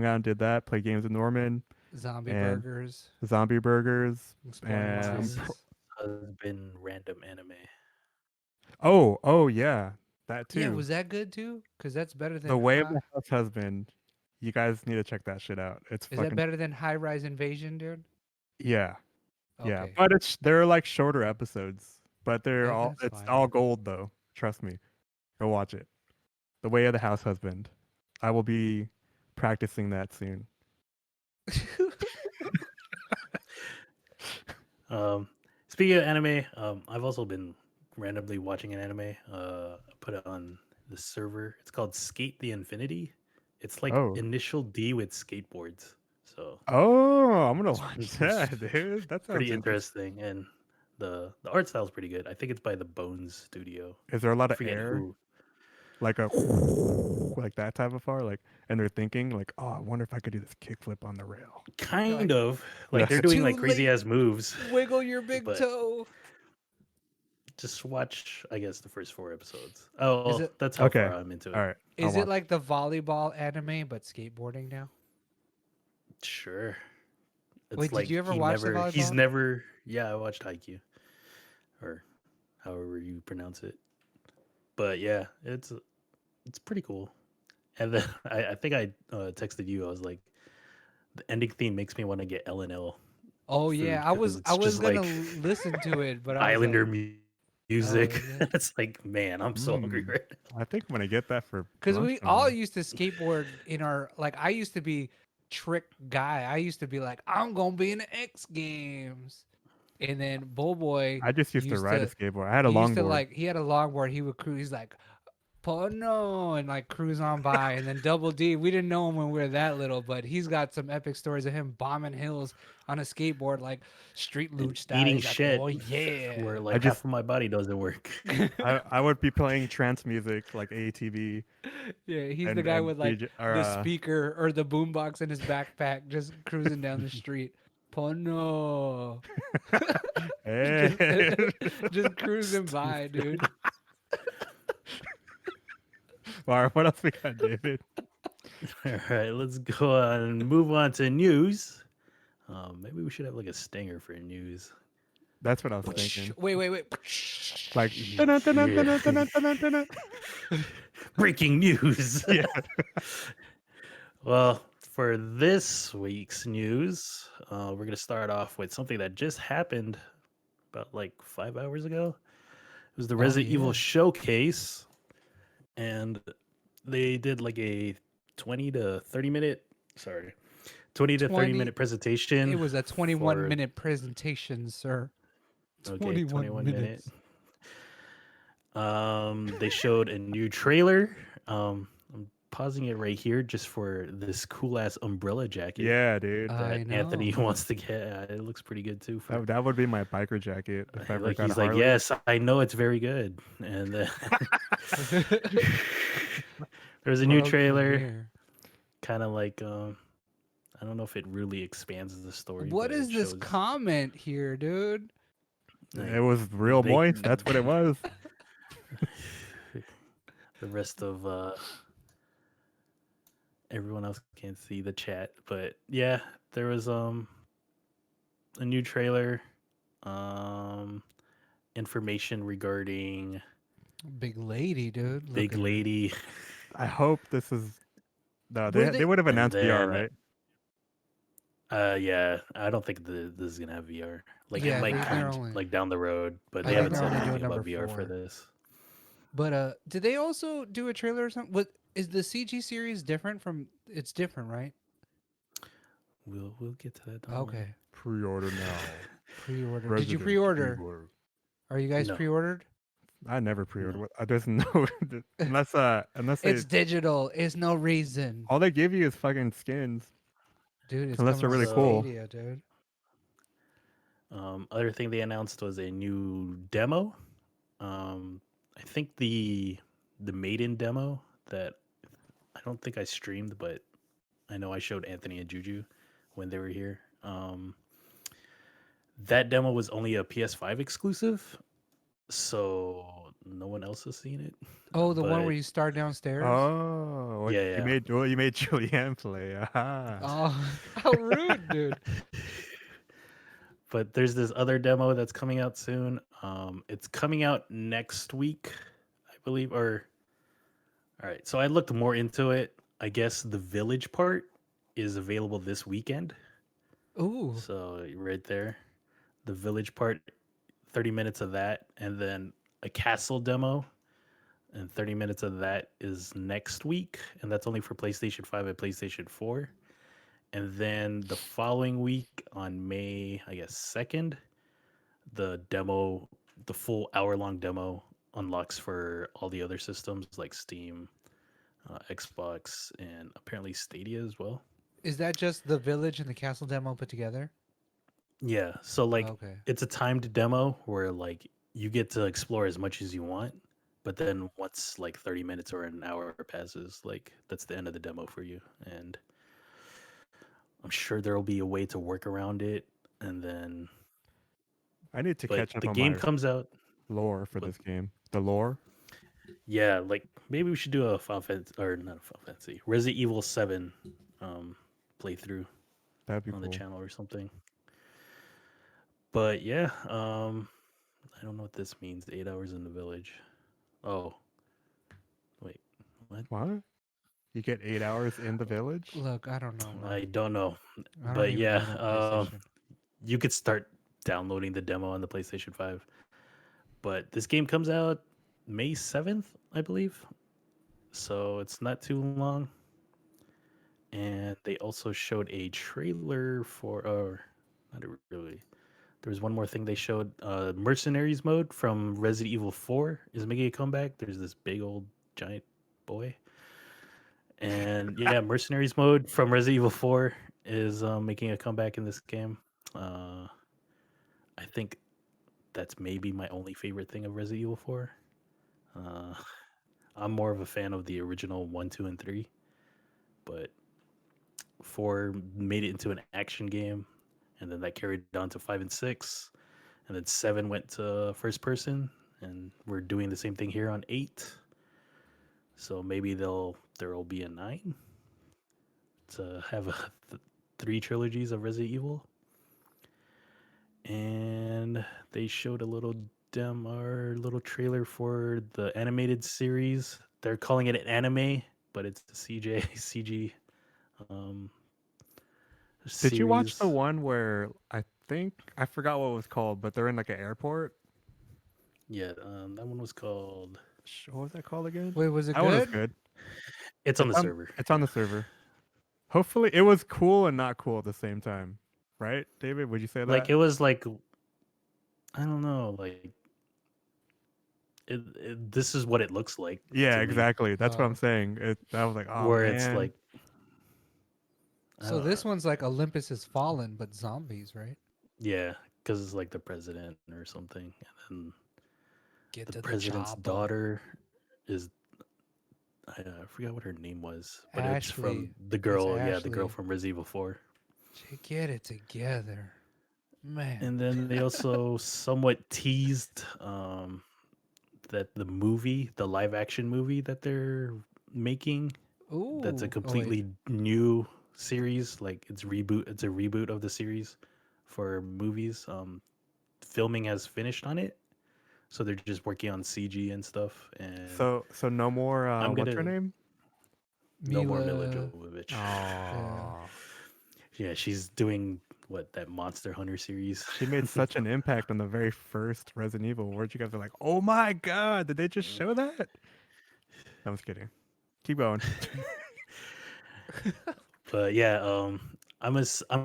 out and did that. Played games with Norman Zombie and burgers, zombie burgers. exploring And This mines. has been random anime. oh yeah, that Yeah, too. was that good too? Because that's better The than Way of high. the House Husband. You guys need to check that shit out. It's Is that fucking better than High Rise Invasion, dude? yeah. Yeah, Okay, but they're like shorter episodes, but that's it's fine. all gold though. Trust me. Go watch it. The Way of the House Husband. I will be practicing that soon. Um, Speaking of anime, I've also been randomly watching an anime. I put it on the server. It's called Skate the Infinity. It's like Oh. Initial D with skateboards. So Oh, I'm gonna it's, watch it's, that, it's dude. That sounds pretty interesting. interesting, and the art style is pretty good. I think it's by the Bones Studio. Is there a lot I of forget air? who. Like a like that type of far? Like and they're thinking like, oh, I wonder if I could do this kickflip on the rail. You're Kind like, of like they're it's doing too like crazy late. ass moves, Wiggle your big but toe. just watch, I guess, the first 4 episodes. Is Oh, it that's how Okay. far I'm into All it. right. I'll is it watch. like the volleyball anime but skateboarding now? Sure. Wait, It's did you like ever watch the he's volleyball? never, yeah, I watched Haikyuu or however you pronounce it. But yeah, it's pretty cool. And then I think I texted you. I was like, the ending theme makes me want to get L&L Oh yeah, food because I it's was just gonna like listen to it, but I was Islander like, oh, music. is it? It's like, man, I'm so hungry Mm, right I think I'm gonna get that for Because lunch we all tomorrow. used to skateboard in our like. I used to be trick guy. I used to be like, I'm gonna be in the X Games, and then Boy I just used to used ride a to skateboard. I had a he used to longboard. like he had a longboard. He would cruise. He's like, no, and like cruise on by. And then Double D, we didn't know him when we were that little, but he's got some epic stories of him bombing hills on a skateboard, like street and loot style. eating He's like, shit oh yeah. where I like just half of my body doesn't work. I would be playing trance music like ATV Yeah, he's the and guy with like DJ or the speaker or the boombox in his backpack, just cruising down the street. Pono, just, hey. just cruising by, dude. All right, what else we got, David? All right, let's go on and move on to news. Maybe we should have like a stinger for news. That's what I was thinking. Wait. Like Yeah. dun-dun-dun-dun-dun-dun-dun-dun. Breaking news. Yeah. Well, for this week's news, we're going to start off with something that just happened about like 5 hours ago. It was the Oh Resident Evil yeah, showcase, and they did like a 20 to 30 minute, sorry, 20 to 30 20. minute It presentation was a 21 for, minute presentation, sir. okay, 21 21 minute. minutes. They showed a new trailer. I'm pausing it right here just for this cool ass umbrella jacket Yeah, dude. that I Anthony know. wants to get. It looks pretty good too. For That would be my biker jacket if I ever like got a he's like, Harley. yes, I know it's very good. And then there's a new World trailer, premiere. kind of like I don't know if it really expands the story, What but is it this shows comment here, dude? It like was real they moist. That's what it was. the rest of everyone else can't see the chat, but yeah, there was a new trailer, um information regarding Big lady, dude. Look Big at her. Lady, I hope this is no. Were They they? would have and announced VR, then right? yeah, I don't think this is gonna have VR. Like it Yeah, might they're come only. like down the road, but I they think haven't they're said only anything doing about number VR for 4. this. But did they also do a trailer or something? What is the CG series different from? It's different, right? We'll get to that. Don't worry. Okay. Pre-order now. Pre-order. Did you Resident pre-order? Evil. Are you guys No, pre-ordered? I never pre-order. no. There's no unless they It's digital. It's no reason, all they give you is fucking skins. dude. It's Unless coming they're on really So cool. Stadia, dude. other thing they announced was a new demo. I think the Maiden demo that I don't think I streamed, but I know I showed Anthony and Juju when they were here. that demo was only a PS5 exclusive, so no one else has seen it. Oh, the one But where you start downstairs. Oh, what yeah, you yeah. made? Well, you made Julianne play. Aha. Oh, how rude, dude. But there's this other demo that's coming out soon. It's coming out next week, I believe. Or all right, so I looked more into it. I guess the village part is available this weekend. Ooh, So right there, the village part, 30 minutes of that, and then a castle demo, and 30 minutes of that is next week, and that's only for PlayStation 5 and PlayStation 4. And then the following week on May, I guess 2nd, the demo, the full hour-long demo unlocks for all the other systems like Steam, Xbox, and apparently Stadia as well. is that just the village and the castle demo put together? Yeah, so like Okay. it's a timed demo where like you get to explore as much as you want, but then once like 30 minutes or an hour passes, like that's the end of the demo for you. And I'm sure there'll be a way to work around it. And then, I need to but catch up the on game my comes out. lore for But this game. The lore? yeah, like maybe we should do a Final Fantasy or not a Final Fantasy, Resident Evil 7 um, playthrough That'd be on the cool. channel or something. But yeah, I don't know what this means. 8 hours in the village. Oh, wait, what? What? You get 8 hours in the village? Look, I don't know, I man. don't know. I don't But even yeah, own a PlayStation. you could start downloading the demo on the PlayStation 5. But this game comes out May 7th, I believe. So it's not too long. And they also showed a trailer for, or not really. There was one more thing they showed. Mercenaries mode from Resident Evil 4 is making a comeback. There's this big old giant boy. And yeah, Mercenaries mode from Resident Evil 4 is making a comeback in this game. Uh, I think that's maybe my only favorite thing of Resident Evil 4. Uh, I'm more of a fan of the original 1, 2, and 3, but 4 made it into an action game, and then that carried on to 5 and 6, and then 7 went to first person, and we're doing the same thing here on 8. So maybe there'll be a 9 to have three trilogies of Resident Evil. And they showed a little demo or little trailer for the animated series. They're calling it an anime, but it's the CG um, Did you watch the series. one where I forgot what it was called, but they're in like an airport? Yeah, that one was called. What was that called again? Wait, was it That one was good? good. It's on the server. It's on the server. Hopefully, it was cool and not cool at the same time, right, David? Would you say Like that? it was like I don't know, like this is what it looks like Yeah, to me. exactly. That's what I'm saying. I was like, oh Where it's man. like I So don't this one's like Olympus Has Fallen, but zombies, right? yeah, because it's like the president or something, and then Get the to the president's chopper. daughter is I forgot what her name was, but it's from Ashley. the It's girl, yeah, the girl Ashley. from Resident Evil 4. Get it together. Man. And then they also somewhat teased that the movie, the live action movie that they're making, that's a Ooh. Oh, wait. completely new series. Like it's a reboot of the series for movies. Filming has finished on it, so they're just working on CG and stuff. And So no more. I'm What's her gonna name? no more Mila Mila. Jovovich. Yeah. Oh, Yeah, she's doing what that Monster Hunter series. she made such an impact on the very first Resident Evil. Where you guys are like, oh my god, did they just show that? I was kidding. Keep going. But yeah, I'm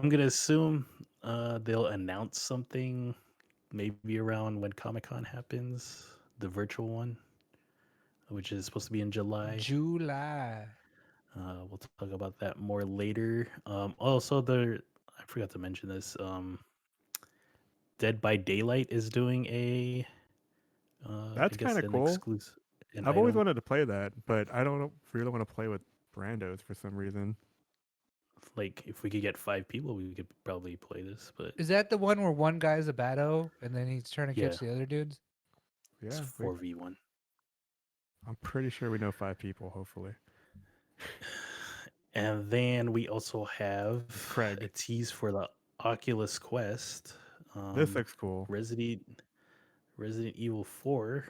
gonna assume they'll announce something maybe around when Comic Con happens, the virtual one, which is supposed to be in July. July. We'll talk about that more later. Also, I forgot to mention this. Dead by Daylight is doing I That's guess kind of an cool. exclusive an I've always item. wanted to play that, but I don't really want to play with randos for some reason. Like if we could get 5 people, we could probably play this. But Is that the one where one guy's a Bado and then he's trying to yeah, catch the other dudes? it's Yeah, 4v1. I'm pretty sure we know 5 people. Hopefully, And then we also have a Craig. tease for the Oculus Quest. This Um, looks cool. Resident Resident Evil 4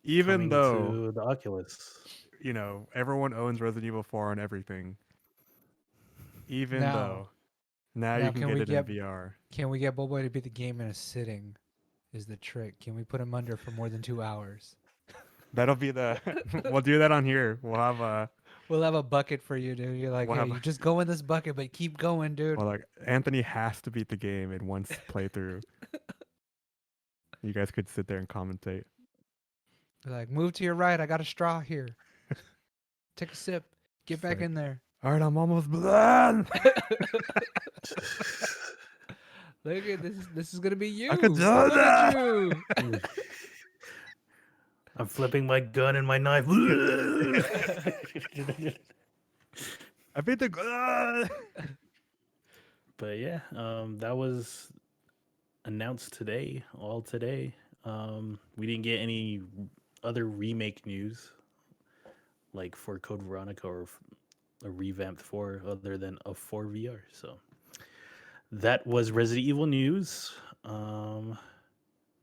Even coming though to the Oculus. everyone owns Resident Evil 4 and everything. Even Now, though now you now can can get we it in get VR. Boboy to beat the game in a sitting? Is the trick? Can we put him under for more than 2 hours? That'll be the. We'll do that on here. We'll have a. We'll have a bucket for you, dude. You're like, We'll hey, have. you just go in this bucket, but keep going, dude. Well, like Anthony has to beat the game in one playthrough. You guys could sit there and commentate. You're like, move to your right. I got a straw here. Take a sip. Get Just back like, in there. all right, I'm almost done. Look at this. This is gonna be you. I could do Look that. at you. I'm flipping my gun and my knife. I beat the. But yeah, that was announced today, all today. We didn't get any other remake news, like for Code Veronica or a revamped 4, other than a 4 VR. So that was Resident Evil news.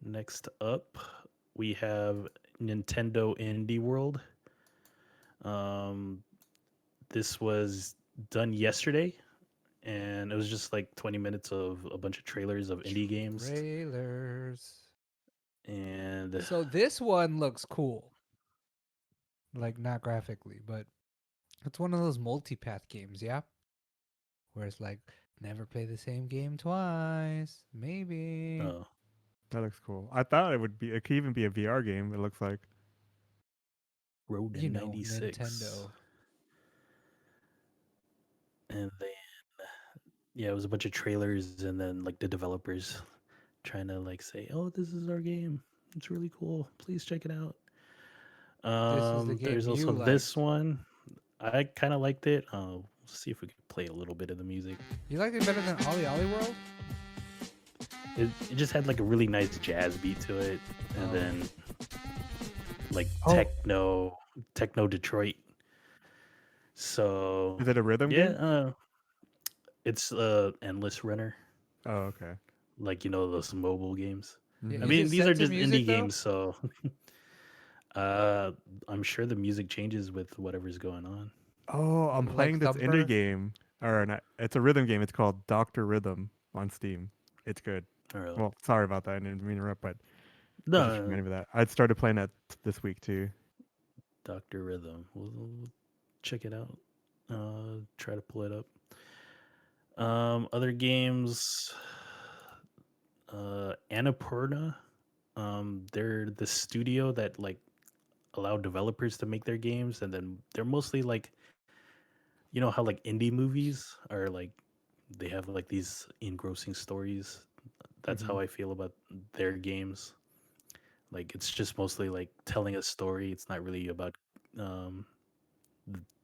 Next up, we have Nintendo Indie World. This was done yesterday, and it was just like 20 minutes of a bunch of trailers of indie games. Trailers. And So this one looks cool. Like not graphically, but it's one of those multipath games, yeah? Where it's like never play the same game twice. Maybe. oh, That looks cool. I thought it would be. It could even be a VR game. It looks like. Road You in know, 96. Nintendo. And then, yeah, it was a bunch of trailers, and then like the developers trying to like say, "Oh, this is our game. It's really cool. Please check it out." This is the game There's you also this liked. one. I kind of liked it. We'll see if we can play a little bit of the music. You liked it better than Ollie Ollie World? It just had like a really nice jazz beat to it, and Oh. then like Oh. techno Detroit. So Is it a rhythm yeah, game? it's Endless Runner, Oh, okay. like those mobile games. Yeah, I Mhm. is mean, it these set are to just music indie though? games, so uh, I'm sure the music changes with whatever's going on. Oh, I'm Like playing this indie Thumper? game. Or not, it's a rhythm game. It's called Doctor Rhythm on Steam. It's good. Or Well, sorry about that. I didn't mean to interrupt, but it just no, reminded me of that. I started playing that this week too. Doctor Rhythm. We'll check it out. Try to pull it up. Other games. Annapurna. They're the studio that like allow developers to make their games, and then they're mostly like, how like indie movies are like, they have like these engrossing stories. That's Hmm. how I feel about their games. Like it's just mostly like telling a story. It's not really about um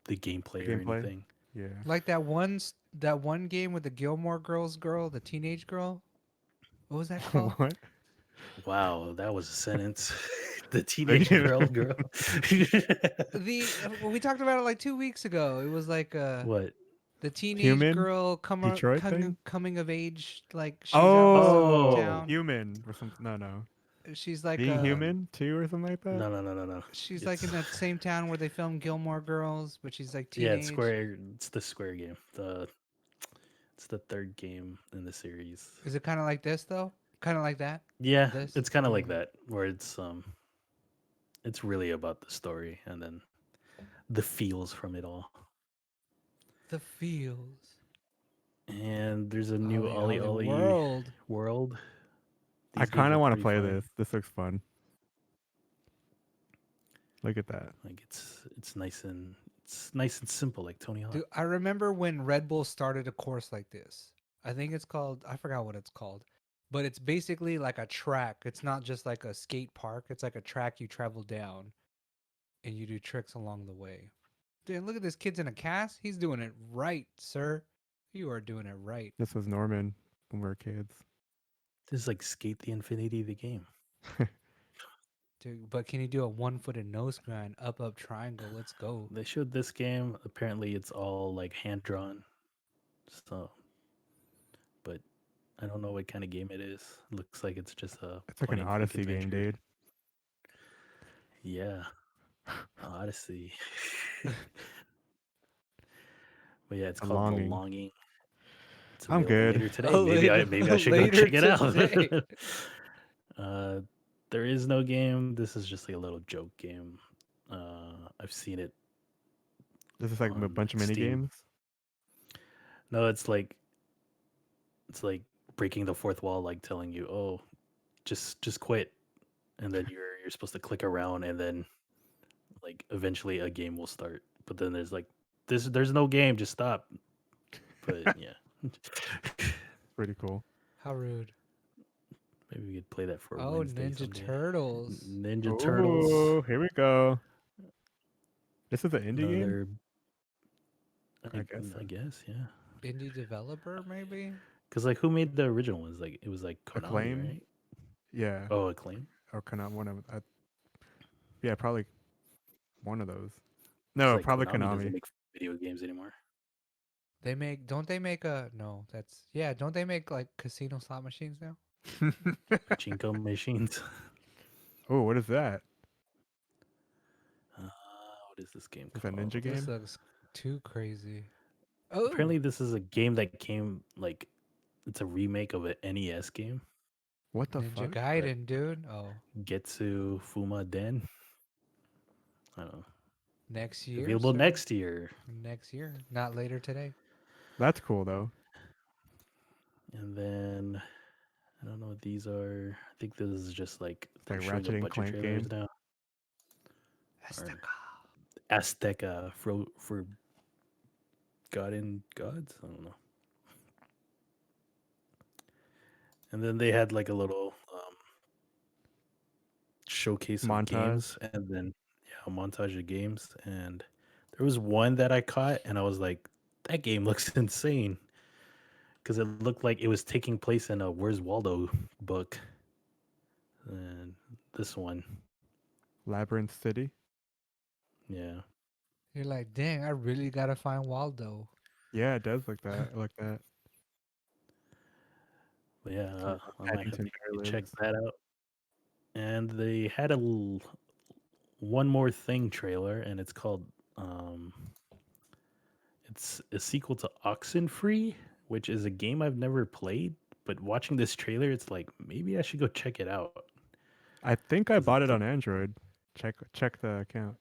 the gameplay or Gameplay. anything. Yeah. Like that one game with the Gilmore girl, the teenage girl? What was that called? What? Wow, that was a sentence. The teenage The girl. We talked about it like 2 weeks ago. It was like What? the teenage Human girl Detroit thing? coming of age, like she's out in some Oh, Oh, town. human or something. No. She's like Being Human too or something like that. no. she's like in It's that same town where they filmed Gilmore Girls, but she's like yeah, it's teenage. Square. It's the Square game. It's the third game in the series. Is it kind of like this though? Kind of like that? Yeah, This? it's kind of like that, where it's really about the story and then the feels from it all. The feels. And there's a new Ollie Ollie Ollie Ollie World. world. I These games kind are of want to pretty play fun. this. This looks fun. Look at that. Like it's nice and simple, like Tony Hawk. Dude, I remember when Red Bull started a course like this. I think it's called, I forgot what it's called, but it's basically like a track. It's not just like a skate park. It's like a track you travel down and you do tricks along the way. Damn, look at this kid's in a cast. He's doing it right, sir. You are doing it right. This was Norman when we were kids. This is like Skate the Infinity, the game. Dude, but can you do a 1-footed nose grind, up, triangle? Let's go. They showed this game. Apparently, it's all like hand drawn. So, but I don't know what kind of game it is. Looks like it's just a It's like an point-and-click Odyssey game, adventure. dude. Yeah, Odyssey. But yeah, it's A called The longing. Longing. It's I'm available good. later today. Oh, Maybe I should go later check it out. today. There is no game. This is just like a little joke game. I've seen it. This is like a on bunch of mini Steam. games. No, it's like breaking the fourth wall, like telling you, "Oh, just quit," and then you're supposed to click around, and then like eventually a game will start. But then there's like there's no game. Just stop. But yeah, Pretty cool. How rude. maybe we could play that for Oh, Wednesday Ninja someday. Turtles. Ninja Turtles. Oh, here we go. This is an indie game. Another. I guess so. I guess, yeah. Indie developer, maybe? Because like, who made the original ones? Like, it was like Konami, Acclaim? right? Yeah. Oh, Acclaim. Or Konami. One of. Yeah, probably one of those. 'Cause, No, like, probably doesn't Konami. make video games anymore. Don't they make don't they make like casino slot machines now? Pachinko machines. Oh, what is that? What is this game Is that called? Ninja This game? looks too crazy. Oh, Apparently, this is a game that came like it's a remake of an NES game. What the Ninja fuck? Gaiden, dude. Oh, Getsu Fuma Den. I don't know. next year. Available sir. next year. Next year, not later today. That's cool though. And then I don't know what these are. I think this is just like they're Like showing Ratchet a and bunch of Clank trailers game. now. Azteca. Azteca for God and Gods. I don't know. And then they had like a little showcase of Montage. games, and then a montage of games. And there was one that I caught, and I was like, "That game looks insane," because it looked like it was taking place in a Where's Waldo book. And this one, Labyrinth City. yeah, You're like, dang, I really gotta find Waldo. Yeah, it does look that. Like that. but yeah, Where I might have Paddington to Bear check lives. that out. And they had one more thing trailer, and it's called it's a sequel to Oxenfree, which is a game I've never played. But watching this trailer, it's like maybe I should go check it out I think I 'cause bought it's it on Android. Check the account.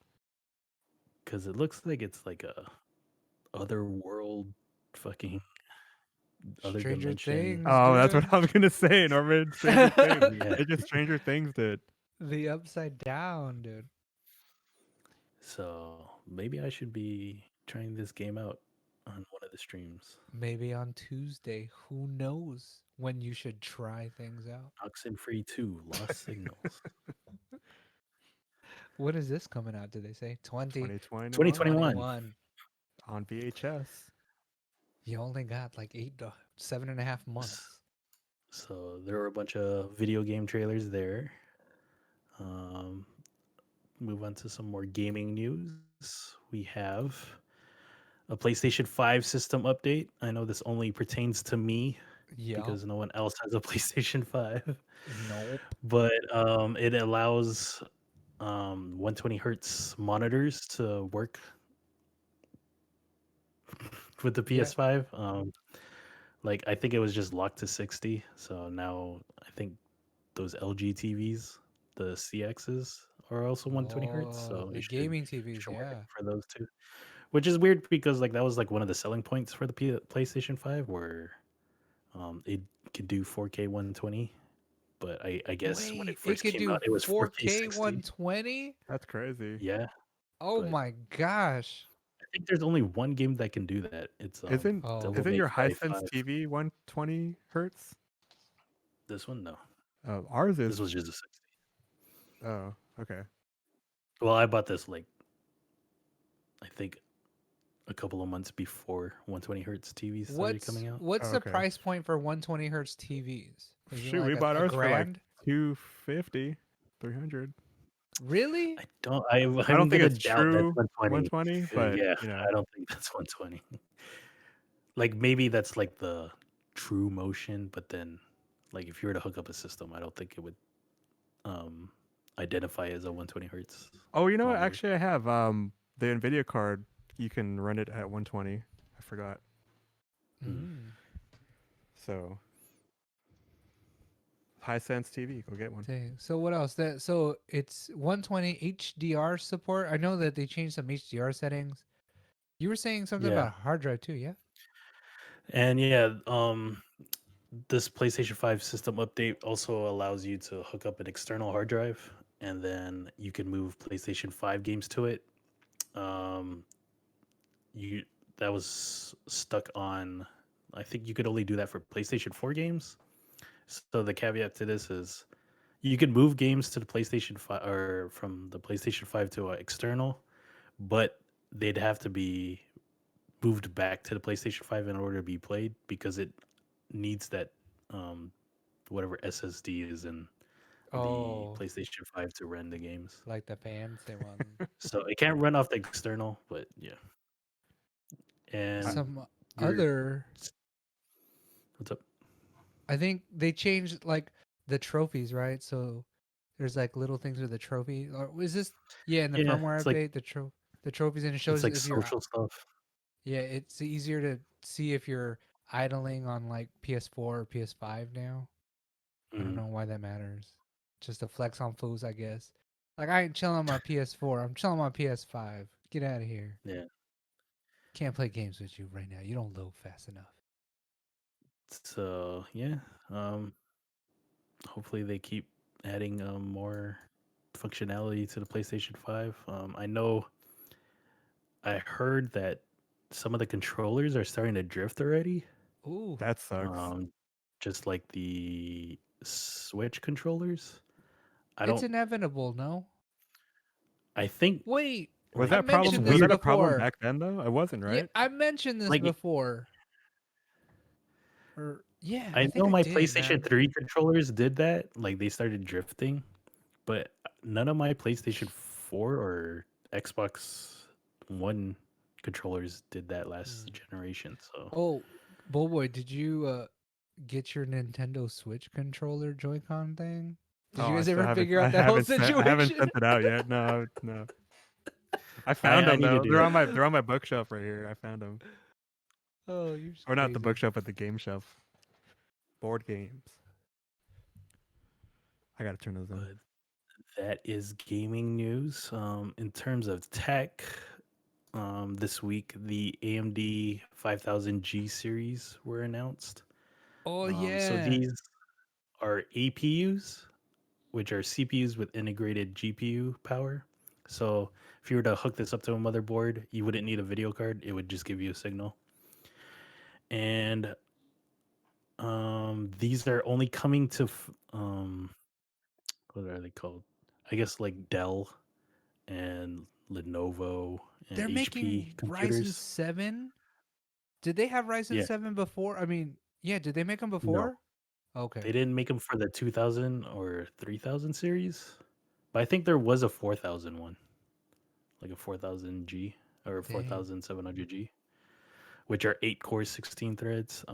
because it looks like it's like a other world, fucking other Stranger dimension. Things. Oh, that's dude. what I was gonna say, Norman. Stranger Things. Yeah. They just Stranger Things did. The upside down, dude. So maybe I should be trying this game out on one of the streams. Maybe on Tuesday. Who knows when you should try things out? Oxenfree 2, Lost Signals. What is this coming out? Did they say 2020 2021. on VHS. You only got like 7.5 months. So there were a bunch of video game trailers there. Move on to some more gaming news. We have a PlayStation 5 system update. I know this only pertains to me Yeah. because no one else has a PlayStation 5. Nope. But it allows 120 hertz monitors to work with the Yeah. PS5. Like I think it was just locked to 60. So now I think those LG TVs, the CXs, are also 120 hertz. So Oh, you the should gaming TVs, work yeah. for those two. Which is weird because like that was like one of the selling points for the PlayStation 5 where it could do 4K 120. But I guess when Wait, it first could came do out, it was 4K 4K 60. 120? That's crazy. Yeah. Oh But my gosh. I think there's only one game that can do that. It's Isn't Oh. Devil isn't May your Cry Hisense 5. TV 120 hertz? This one, no. Ours This is. was just a 60. Oh, okay. Well, I bought this like I think a couple of months before 120 hertz TVs started coming out. What's Oh, the okay. price point for 120 hertz TVs? Is it Shoot, like we bought a ours for like grand? 250, 300. Really? I don't. I, I I'm don't think gonna it's doubt that's true 120. 120, but Yeah, you know, I don't think that's 120. Like maybe that's like the true motion, but then like if you were to hook up a system, I don't think it would um identify as a 120 hertz oh, you know what? monitor. Actually, I have the Nvidia card. You can run it at 120. I forgot. Mm. Mm. So Hisense TV, go get one. Dang. So what else? So it's 120 HDR support. I know that they changed some HDR settings. You were saying something Yeah, about hard drive too, yeah? and yeah, this PlayStation 5 system update also allows you to hook up an external hard drive, and then you can move PlayStation 5 games to it. Um, you that was stuck on. I think you could only do that for PlayStation 4 games. So the caveat to this is you can move games to the PlayStation 5 or from the PlayStation 5 to external, but they'd have to be moved back to the PlayStation 5 in order to be played because it needs that um, whatever SSD is in the Oh, PlayStation 5 to run the games. like the fancy one. So it can't run off the external, but yeah. I, And Some you're other what's up? I think they changed like the trophies, right? So there's like little things with the trophy. Or is this yeah, in the Yeah, firmware update, the trophies and it it's shows like if you're social stuff. yeah, it's easier to see if you're idling on like PS4 or PS5 now. I don't Mhm. know why that matters. Just to flex on fools, I guess. Like I ain't chilling on my PS4. I'm chilling on my PS5. Get out of here. Yeah. Can't play games with you right now. You don't load fast enough. So yeah, um, hopefully they keep adding more functionality to the PlayStation 5. I know I heard that some of the controllers are starting to drift already. Ooh, that sucks. Um, just like the Switch controllers. I it's don't. inevitable, no? I think Wait, Was I that it's problem? mentioned Was this that weird. a problem before. back then though? It wasn't, Yeah, right? I mentioned this Like before. Or yeah, I I think know I my did, PlayStation man. 3 controllers did that. Like they started drifting, but none of my PlayStation 4 or Xbox One controllers did that last Hmm. generation. So Oh, Boy, did you get your Nintendo Switch controller Joy-Con thing? Did Oh, you I guys still ever haven't. figure out that whole I haven't situation? sent it out yet. No, no. I found I them need to though. do that. They're on my bookshelf right here. I found them, Oh, you're just or not the crazy. bookshelf, but the game shelf. Board games. I gotta turn those in. But that is gaming news. In terms of tech, this week the AMD 5000G series were announced. Oh So yeah. these are APUs, which are CPUs with integrated GPU power. So if you were to hook this up to a motherboard, you wouldn't need a video card. It would just give you a signal. And these are only coming to what are they called? I guess like Dell and Lenovo and They're HP making Ryzen computers. 7. Did they have Ryzen Yeah, 7 before? I mean, yeah, did they make them no, before? Okay. they didn't make them for the 2000 or 3000 series, but I think there was a 4000 one, like a 4000G or Dang. 4700G, which are 8 cores, 16 threads.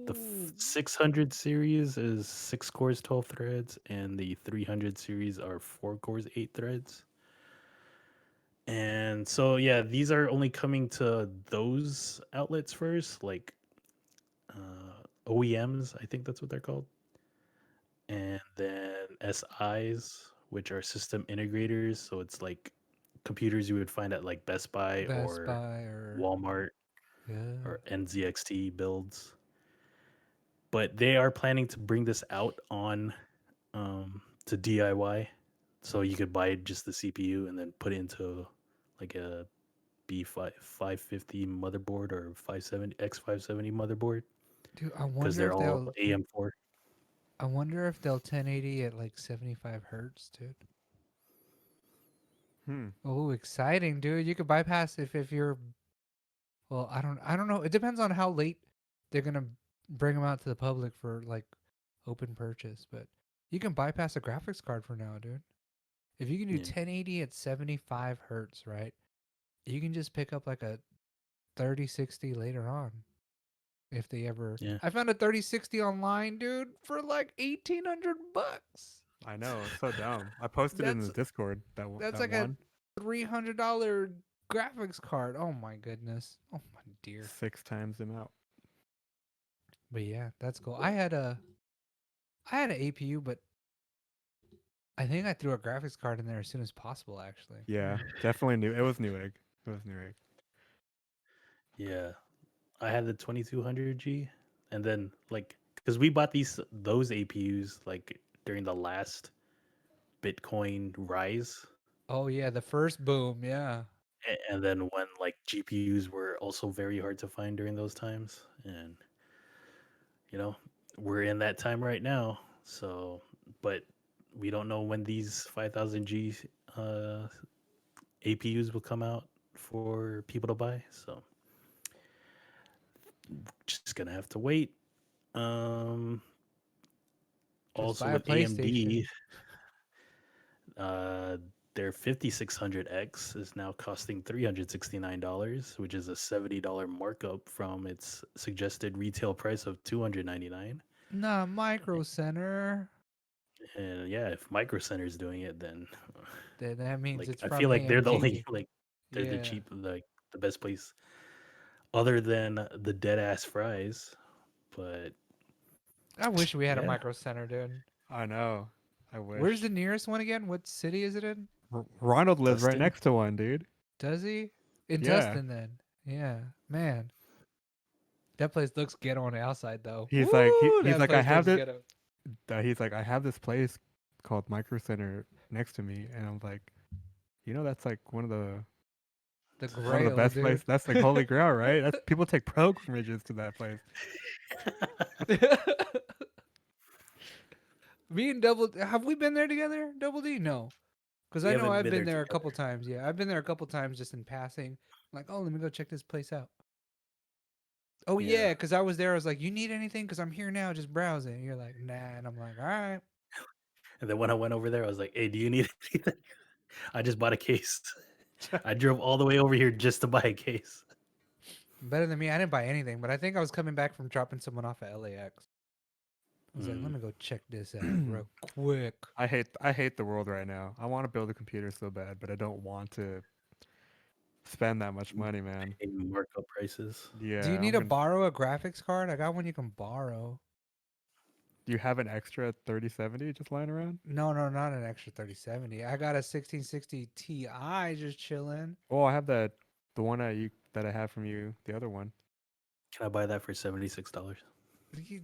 The Ooh. 600 series is 6 cores, 12 threads, and the 300 series are 4 cores, 8 threads. And so, yeah, these are only coming to those outlets first, like OEMs, I think that's what they're called. And then SIs, which are system integrators. So it's like computers you would find at like Best Buy Best or Buy or Walmart yeah. or NZXT builds. But they are planning to bring this out on to DIY. So you could buy just the CPU and then put it into like a B550 motherboard or 570 X570 motherboard Dude, because they're all AM4. I wonder if they'll 1080 at like 75 hertz, dude. Oh, exciting, dude! You could bypass if you're. Well, I don't know. It depends on how late they're gonna bring them out to the public for like open purchase, but you can bypass a graphics card for now, dude. If you can do Yeah. 1080 at 75 hertz, right? You can just pick up like a 3060 later on. If they ever, Yeah. I found a 3060 online, dude, for like $1,800. I know, it's so dumb. I posted it in the That's Discord that's that like a one $300 graphics card. Oh my goodness. Oh my dear. 6 times the amount. But yeah, that's cool. I had an APU, but I think I threw a graphics card in there as soon as possible. Actually, Yeah, definitely new. It was Newegg. It was Newegg. Yeah. I had the 2200G, and then like because we bought those APUs like during the last Bitcoin rise, oh yeah, the first boom, yeah. and then when like GPUs were also very hard to find during those times, and you know we're in that time right now. So, but we don't know when these 5000G uh, APUs will come out for people to buy. So, just gonna have to wait. Um, Just Also buy a with AMD, PlayStation. uh, their 5600X is now costing $369, which is a $70 markup from its suggested retail price of $299. Nah, Micro Center. And yeah, if Micro Center's doing it, then That means like it's I from feel like they're the only AMG. like they're the Yeah. cheap like the best place other than the dead ass fries. But I wish we had a yeah, Micro Center, dude. I know. I Where's wish. the nearest one again? What city is it in? Ronald lives right Dustin. next to one, dude. Does he? In Yeah. Tustin, then. Yeah, man. That place looks ghetto on the outside, though. He's like Woo! he's That like I place have looks this. ghetto. He's like I have this place called Micro Center next to me, and I'm like, that's like The one of the Grail, best dude. places. That's like Holy Grail, right? That's people take pilgrimages to that place. Me and Double, have we been there together? Double D, no, because we I know haven't I've been been there there a together. couple times. Yeah, I've been there a couple times just in passing. Like, oh, let me go check this place out. Oh Yeah. yeah, because I was there. I was like, you need anything? Because I'm here now, just browsing. And you're like, nah, and I'm like, all right. And then when I went over there, I was like, "Hey, do you need anything?" I just bought a case. I drove all the way over here just to buy a case. Better than me. I didn't buy anything, but I think I was coming back from dropping someone off at LAX. I was like, let Mm. me go check this out real quick. I hate the world right now. I want to build a computer so bad, but I don't want to spend that much money, man. Paying markup prices. Do you Yeah, need I'm to gonna. borrow a graphics card? I got one you can borrow. Do you have an extra 3070 just lying around? No, no, not an extra 3070. I got a 1660 Ti just chilling. Oh, I have the one that I have from you, the other one. Can I buy that for $76?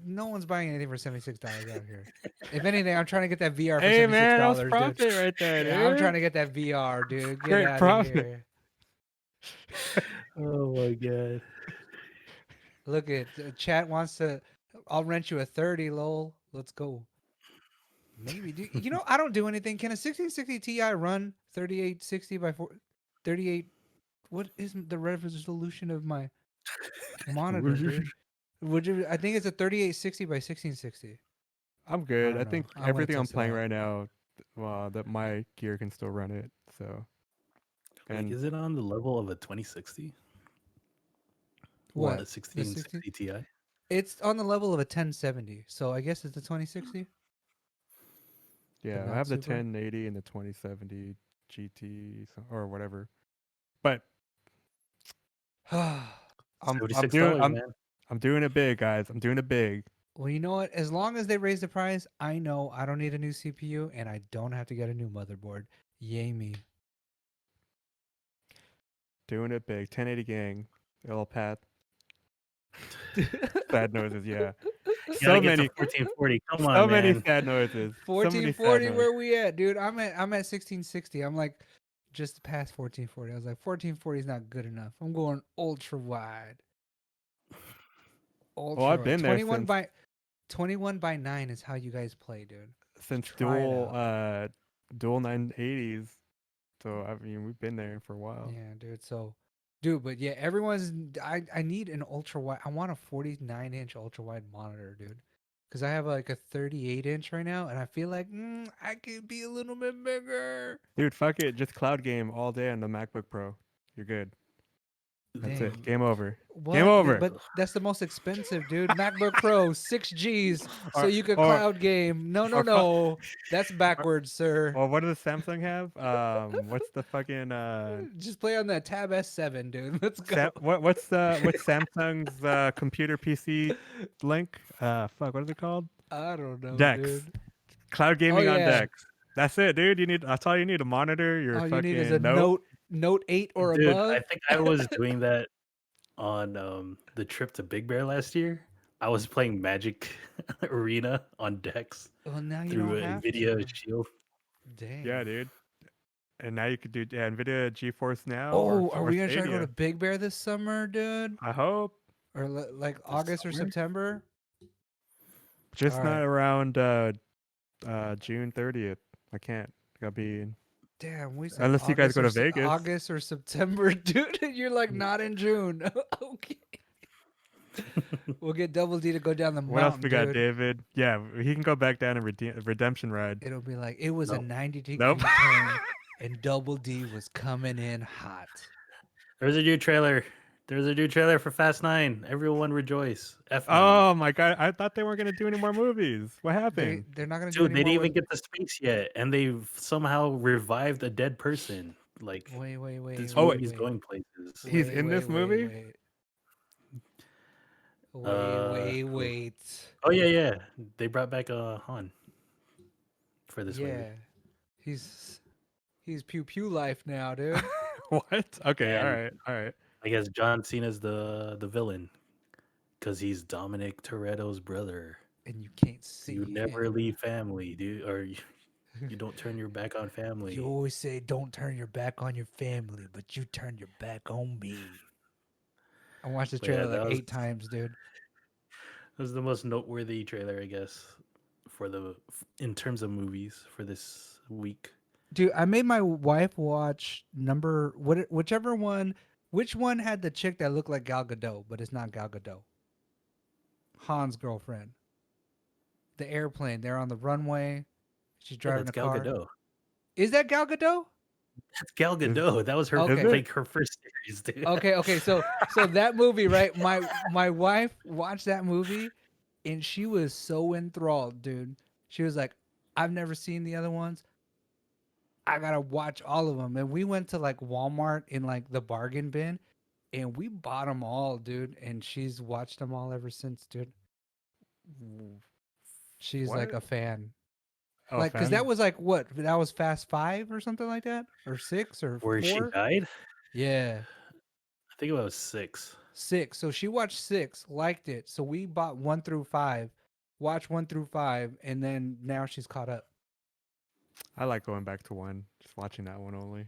No one's buying anything for $76 out here. If anything, I'm trying to get that VR for Hey man, that was $76, dude. profit right there, Yeah, I'm trying dude. to get that VR, dude. Get Great out of profit. here. Oh my god. Look at chat wants to. I'll rent you a 30, lol. Let's go. Maybe. I don't do anything. Can a 1660 Ti run 3860 by 38? What is the resolution of my monitor, dude? Would you? I think it's a 3860 by 1660. I'm I good. I don't know. think I want to everything I'm test it playing out. right now, that my gear can still run it. So, Like, and is it on the level of a 2060? What? A The 60? 1660 Ti? It's on the level of a 1070. So I guess it's a 2060, but yeah, I not have the super. 1080 and the 2070 GT or whatever. But Well, I'm doing $76, man. I'm doing it big, guys. I'm doing it big. you know what? As long as they raise the price, I know I don't need a new CPU and I don't have to get a new motherboard. Yay me. Doing it big. 1080 gang. Little Pat. Sad noises, yeah. You gotta So get to many 1440. Come so on, many man. sad noises. So many sad 1440, noises. where we at, dude? I'm at 1660. I'm like just past 1440. I was like 1440 is not good enough. I'm going ultra wide. Well, Ultra I've wide. been there 21 by 9 is how you guys play, dude. since Try it out. dual 980s. So I mean, we've been there for a while. Yeah, dude. So, dude, but yeah, everyone's. I need an ultra wide. I want a 49-inch ultra wide monitor, dude. Because I have like a 38-inch right now, and I feel like I could be a little bit bigger. Dude, fuck it. Just cloud game all day on the MacBook Pro. You're good. That's it. Dang. Game over. Game What? over. But that's the most expensive, dude. MacBook Pro, 6 Gs, so Or you could or cloud game. No, no, or, fu- no. That's or, backwards, sir. or what does Samsung have? What's the fucking Just play on that Tab S7, dude. Let's go. what's Samsung's computer PC link? Fuck, what is it called? I don't know, Dex. dude. Cloud Oh gaming on yeah. Dex. That's it, dude. That's all you need. A monitor, your All you fucking need is a Note 8 or Dude, above. I think I was doing that on the trip to Big Bear last year. I was playing Magic Arena on Dex Well, now you through don't have Nvidia to. Shield. Dang. Yeah, dude. And now you could do Nvidia GeForce Now. Oh, or, are or we gonna try to go Stadia. to Big Bear this summer, dude? I hope. Or like August or summer? September? Just All not right. around June 30th. I can't. Gotta be. Damn, we said Unless you guys go to August Vegas. August or September, dude. And you're like not in June. Okay. We'll get Double D to go down the What else mountain, we got, dude. David? Yeah, he can go back down and redemption ride. It'll be like it was a Nope. 90-degree Nope. turn, and Double D was coming in hot. There's a new trailer. There's a new trailer for Fast 9. Everyone rejoice. F9. Oh my god! I thought they weren't gonna do any more movies. What happened? They're not gonna do Dude, any they didn't more even get to space yet, and they've somehow revived a dead person. Like, Wait, this Oh, wait. movie's going places. He's in this movie? Wait. Oh yeah. They brought back Han for this Yeah, movie. he's pew pew life now, dude. What? Okay, And- all right. I guess John Cena's the villain because he's Dominic Toretto's brother. And you can't see. You never him. leave family, dude, or you don't turn your back on family. You always say don't turn your back on your family, but you turn your back on me. I watched this But yeah, trailer that like was- 8 times, dude. It was the most noteworthy trailer, I guess, in terms of movies for this week. Dude, I made my wife watch whichever one. Which one had the chick that looked like Gal Gadot, but it's not Gal Gadot? Han's girlfriend. The airplane. They're on the runway. She's Yeah, driving that's a Gal car. Gadot. Is that Gal Gadot? That's Gal Gadot. That was her Okay. like her first series, dude. Okay. So that movie, right? My wife watched that movie, and she was so enthralled, dude. She was like, "I've never seen the other ones. I gotta watch all of them." And we went to like Walmart in like the bargain bin, and we bought them all, dude. And she's watched them all ever since, dude. She's like a What? fan. Oh, Like, because fam? that was like what? That was Fast 5 or something like that, or 6 or Where 4. she died? Yeah. I think it was 6. 6. So she watched 6, liked it. So we bought 1 through 5, watched 1 through 5, and then now she's caught up. I like going back to 1, just watching that one only.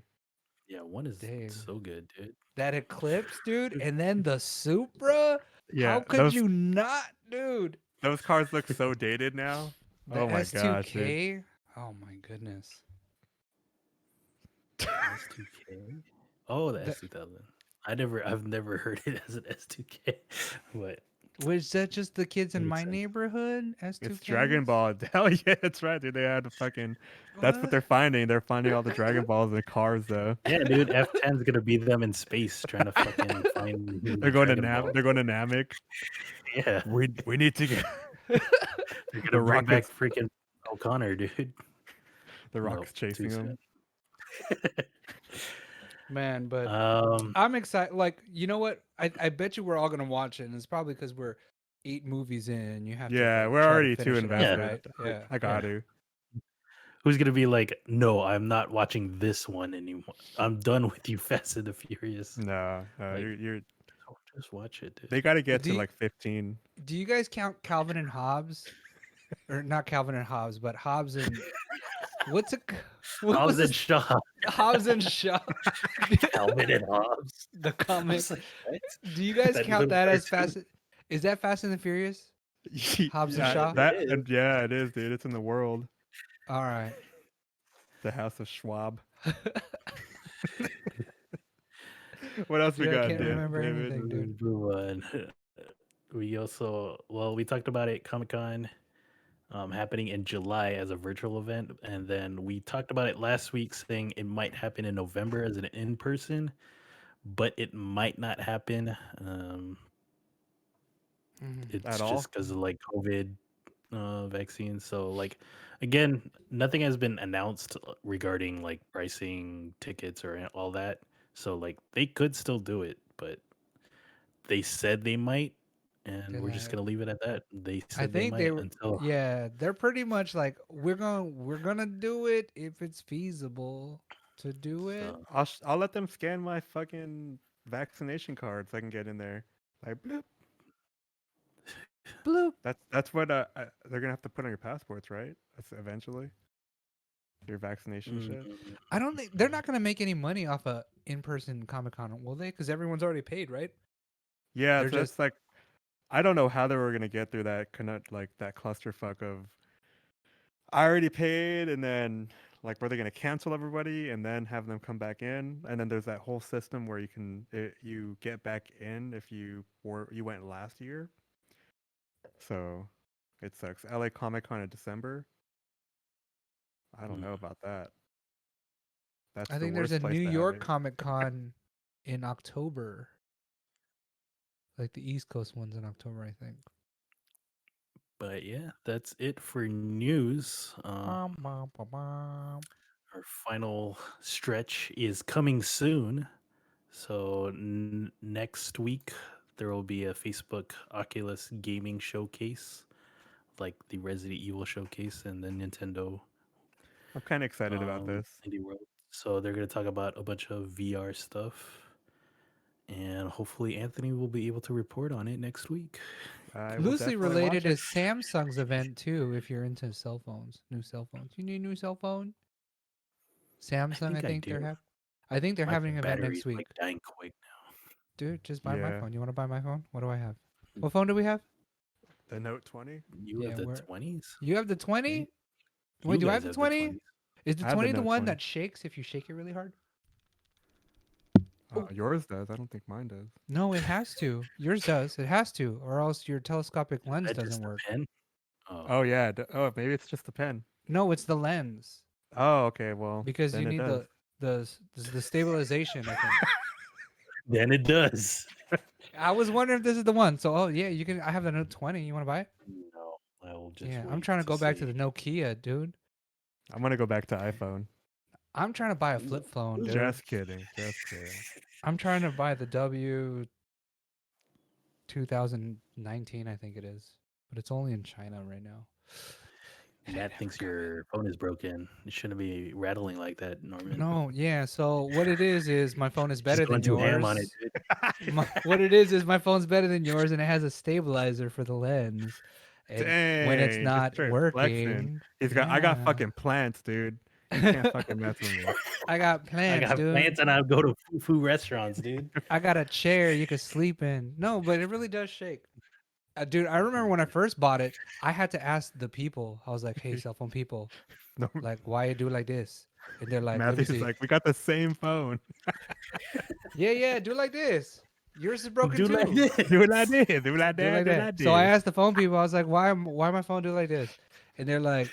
Yeah, 1 is Dang. so good, dude. That Eclipse, dude, and then the Supra. Yeah, How could those, you not, dude? those cars look so dated now. The Oh my S2K. gosh, dude. Oh my goodness. S2K. Oh, the S2000. I've never heard it as an S2K, but Was that just the kids in Makes my sense. neighborhood? S2K. It's Dragon Ball. Hell yeah, that's right, dude. They had a fucking. That's what they're finding. They're finding all the Dragon Balls in the cars, though. yeah, dude, F10's gonna be them in space trying to fucking find. They're going to Dragon Ball. They're going to Namek. Yeah, We need to get they're the gonna bring back rockets. freaking O'Connor, dude. The No, rockets chasing too them. Man, but soon. I'm excited. Like, you know what? I bet you we're all gonna watch it, and it's probably because we're 8 movies in. And you have Yeah, to. we're try to already too finish it out, invested. right? Yeah. I got to. Who's gonna be like, no, I'm not watching this one anymore. I'm done with you, Fast and the Furious. No, Like- you're. Just watch it, dude. They got to get Do to you- like 15. Do you guys count Calvin and Hobbes, or not Calvin and Hobbes, but Hobbes and what's it? What Hobbs was and this? Shaw. Hobbes and Shaw. Calvin and Hobbs. The I comic. was like, what? Do you guys That count little that as cartoon. Fast? Is that Fast and the Furious? Hobbs and Yeah, Shaw? That, It is. and yeah, it is, dude. It's in the world. All right. The House of Schwab. What else we Dude, I got, can't remember David? anything, dude. Let's move on. We also, well, we talked about it, Comic Con happening in July as a virtual event. And then we talked about it last week saying it might happen in November as an in person, but it might not happen. At It's all? just because of like COVID vaccines. So, like, again, nothing has been announced regarding like pricing tickets or all that. So, like, they could still do it, but they said they might, and They're we're just like, gonna leave it at that. They I said they think they might were, until yeah, they're pretty much like, we're gonna do it if it's feasible to do it. so. I'll let them scan my fucking vaccination card so I can get in there. Like bloop. Bloop. That's what they're gonna have to put on your passports, right? That's eventually your vaccination shit. I don't think they're not gonna make any money off a in-person Comic Con, will they? Because everyone's already paid, right? Yeah, They're so just it's like I don't know how they were gonna get through that like that clusterfuck of I already paid, and then like were they gonna cancel everybody and then have them come back in? And then there's that whole system where you get back in if you went last year. So it sucks. LA Comic Con in December. I don't know about that. That's I the think there's a worst place New to have York it. Comic Con in October. Like the East Coast one's in October, I think. But yeah, that's it for news. Bum, bum, bum, bum. Our final stretch is coming soon. So next week there will be a Facebook Oculus gaming showcase, like the Resident Evil showcase and the Nintendo I'm kind of excited about this. Indie World. So they're gonna talk about a bunch of VR stuff, and hopefully Anthony will be able to report on it next week. I will Loosely definitely watch related it. is Samsung's event too. If you're into cell phones, new cell phones, you need a new cell phone. Samsung, I I think do. I think they're My having an event battery's next week. like dying quick now. Dude, just buy my Yeah, phone. You want to buy my phone? What do I have? What phone do we have? the Note 20. You Yeah, have the we're 20s, you have the right? 20? You Wait, do I have guys the have the 20? 20s. Is the I have the 20 the Note one 20. that shakes if you shake it really hard? Yours does. I don't think mine does. No, it has to. Yours does. It has to, or else your telescopic Is lens that doesn't just a work. pen? Oh, Oh yeah. Oh, maybe it's just a pen. No, it's the lens Oh, okay. Well, because you then it need does. the stabilization. I think. then it does. I was wondering if this is the one. So, oh yeah, you can. I have the Note 20. You want to buy it? No, I will just Yeah, wait I'm trying to to go back to see. the Nokia, dude. I'm gonna go back to iPhone. I'm trying to buy a flip phone, dude. Just kidding. Just kidding. I'm trying to buy the W 2019, I think it is, but it's only in China right now. And it Matt never thinks got it. your phone is broken. It shouldn't be rattling like that, Norman. No, yeah. So what it is my phone is Just better going than too ham on it, yours. dude. What it is my phone's better than yours, and it has a stabilizer for the lens. And when it's Dang, just not straight flexing. working, I got yeah. fucking plants, dude. You can't fucking mess with me. I got I plans, got dude. plants and I go to foo restaurants, dude. I got a chair you could sleep in. No, but it really does shake. Dude, I remember when I first bought it, I had to ask the people. I was like, "Hey, cell phone people, No, like, why you do like this?" And they're like, "Let me Matthew's see." like, we got the same phone. Yeah, do it like this. Yours is broken Do too. like this. Do it like this. Do it like Do it that. like Do it that. like So I this. asked the phone people. I was like, "Why my phone do like this?" And they're like,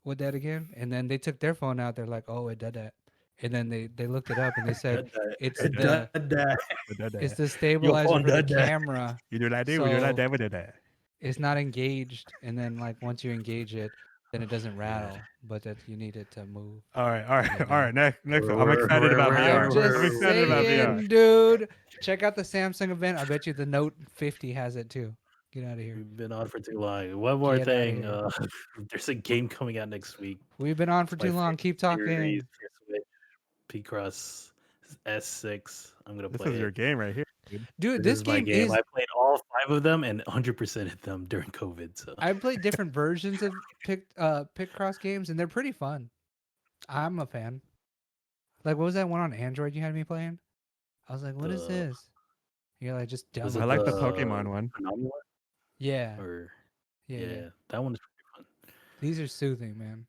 "What that again?" And then they took their phone out. They're like, "Oh, it did that." And then they looked it up and they said Done that. it's It the done that. Do that. it's the Your stabilizer phone for the done that. camera. You do like this. We do like So that. We do that. it's not engaged. And then like once you engage it, then it doesn't rattle. But that you need it to move. All right. All And right. then, All right. Next one. I'm We're- excited we're- about we're- VR. I'm just I'm excited about VR. saying, dude. Check out the Samsung event. I bet you the Note 50 has it too. Get out of here. We've been on for too long. One more Get outta thing. here. There's a game coming out next week. We've been on for My too long. Keep talking. series for Switch, P-Cross S6. I'm gonna This play is your it. game right here, dude. Dude, This this is my game game. is. I played all 5 of them and 100% of them during COVID. So I played different versions of Picross games, and they're pretty fun. I'm a fan. Like, what was that one on Android you had me playing? I was like, what is the this? You're like, just was download. I it like the the Pokemon one. Phenomenal Yeah, or yeah. yeah, that one is pretty fun. These are soothing, man.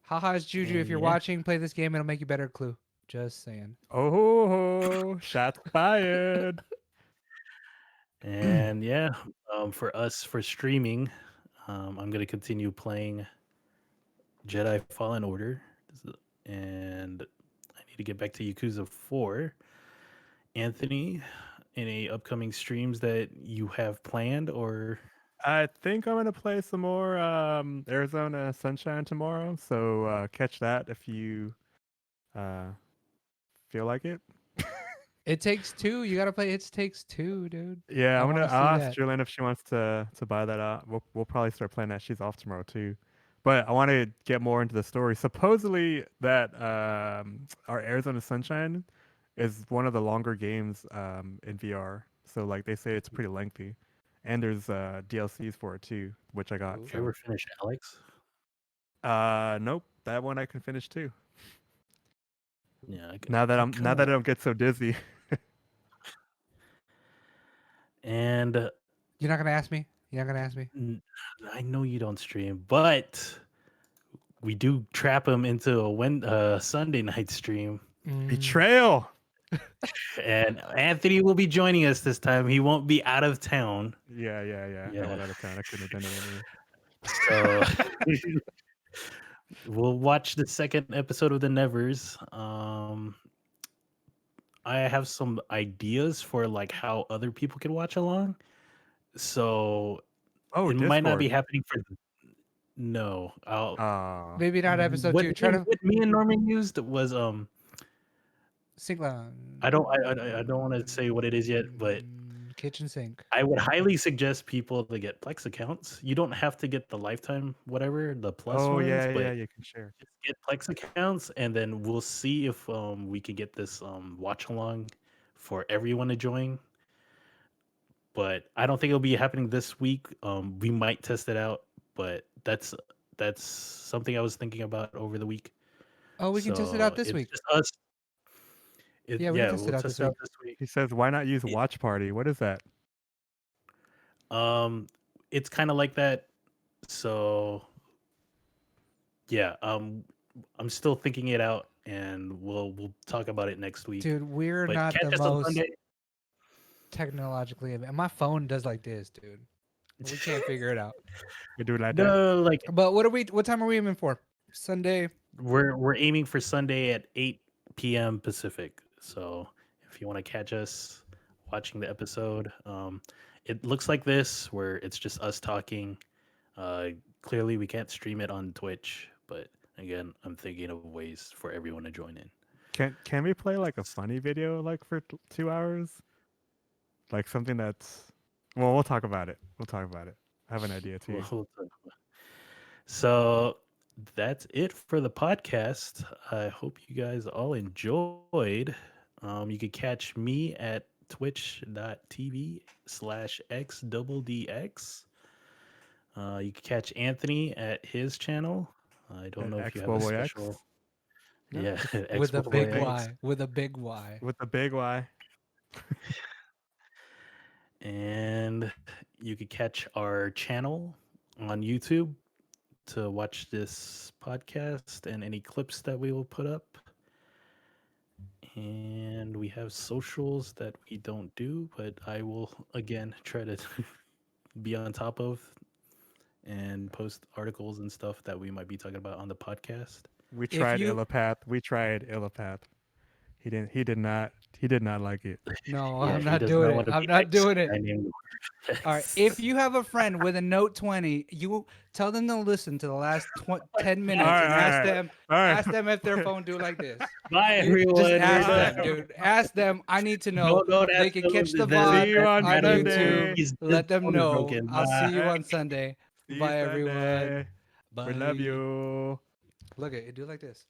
Haha's Juju. If And you're yeah, watching, play this game. It'll make you better at Clue. Just saying. Oh, shots fired. and yeah, for us for streaming, I'm gonna continue playing Jedi Fallen Order, and I need to get back to Yakuza 4. Anthony, any upcoming streams that you have planned or I think I'm gonna play some more Arizona Sunshine tomorrow. So catch that if you uh, feel like it. It Takes Two. You gotta play It Takes Two, dude. Yeah, I want to see I'll ask that. Julian if she wants to buy that out. We'll probably start playing that. She's off tomorrow too. But I want to get more into the story. Supposedly that our Arizona Sunshine is one of the longer games in VR. So like they say it's pretty lengthy, and there's DLCs for it too, which I got. Ooh. did you So ever finish Alex? nope, that one I can finish too. Yeah, Now that I don't get so dizzy. and You're not gonna ask me. You're not gonna ask me. I know you don't stream, but we do trap him into a Sunday night stream, Betrayal. and Anthony will be joining us this time. He won't be out of town. Yeah. I Yeah. went out of town. I couldn't have done it anyway. So we'll watch the second episode of the Nevers. I have some ideas for like how other people can watch along. So Oh, it might not be Discord. happening for no. Oh. Maybe not episode what, 2. Try to what me and Norman used was sing. I don't want to say what it is yet, but Kitchen sink. I would highly suggest people to get Plex accounts. You don't have to get the lifetime whatever the plus Oh ones, yeah, but you can share. just get Plex accounts, and then we'll see if we can get this watch along for everyone to join. But I don't think it'll be happening this week. We might test it out, but that's something I was thinking about over the week. Oh, we can test it out So this it's week. just us. Yeah, we can test We'll it out test this it out week. this week. He says, "Why not use It- Watch Party? What is that?" It's kind of like that. So yeah, I'm still thinking it out, and we'll talk about it next week. Dude, we're But not catch the us on most Sunday. technologically my phone does like this, dude. We can't figure it out. We do it like that. No, like But what time are we aiming for? Sunday. we're aiming for Sunday at 8 p.m. Pacific. So if you want to catch us watching the episode, it looks like this where it's just us talking. Clearly we can't stream it on Twitch, but again, I'm thinking of ways for everyone to join in. Can we play like a funny video like for 2 hours? Like something that's well, we'll talk about it. I have an idea too. So that's it for the podcast. I hope you guys all enjoyed. You can catch me at twitch.tv/xBOBOYx. You can catch Anthony at his channel. I don't know if you have a xBOBOYx? special. No, Yeah, With a big xBOBOYx. Y. With a big Y. With the big Y. And you could catch our channel on YouTube to watch this podcast and any clips that we will put up. And we have socials that we don't do, but I will again try to be on top of and post articles and stuff that we might be talking about on the podcast. We tried you- Illipath. He did not like it. No, Yeah, I'm he not does doing want it. to I'm be not like doing it. I named All right. If you have a friend with a Note 20, you tell them to listen to the last 10 minutes All right, and all ask right. them All right. ask them if their phone do like this. Bye Dude, everyone. just ask We're them, done. dude. Ask them. I need to know. Don't They ask can them. catch the That- vibe See you on on Sunday. YouTube. His Let them phone is know. broken. I'll see you Bye. on Sunday. See you Bye, everyone. Sunday. Bye. We love you. Look at it. Do like this.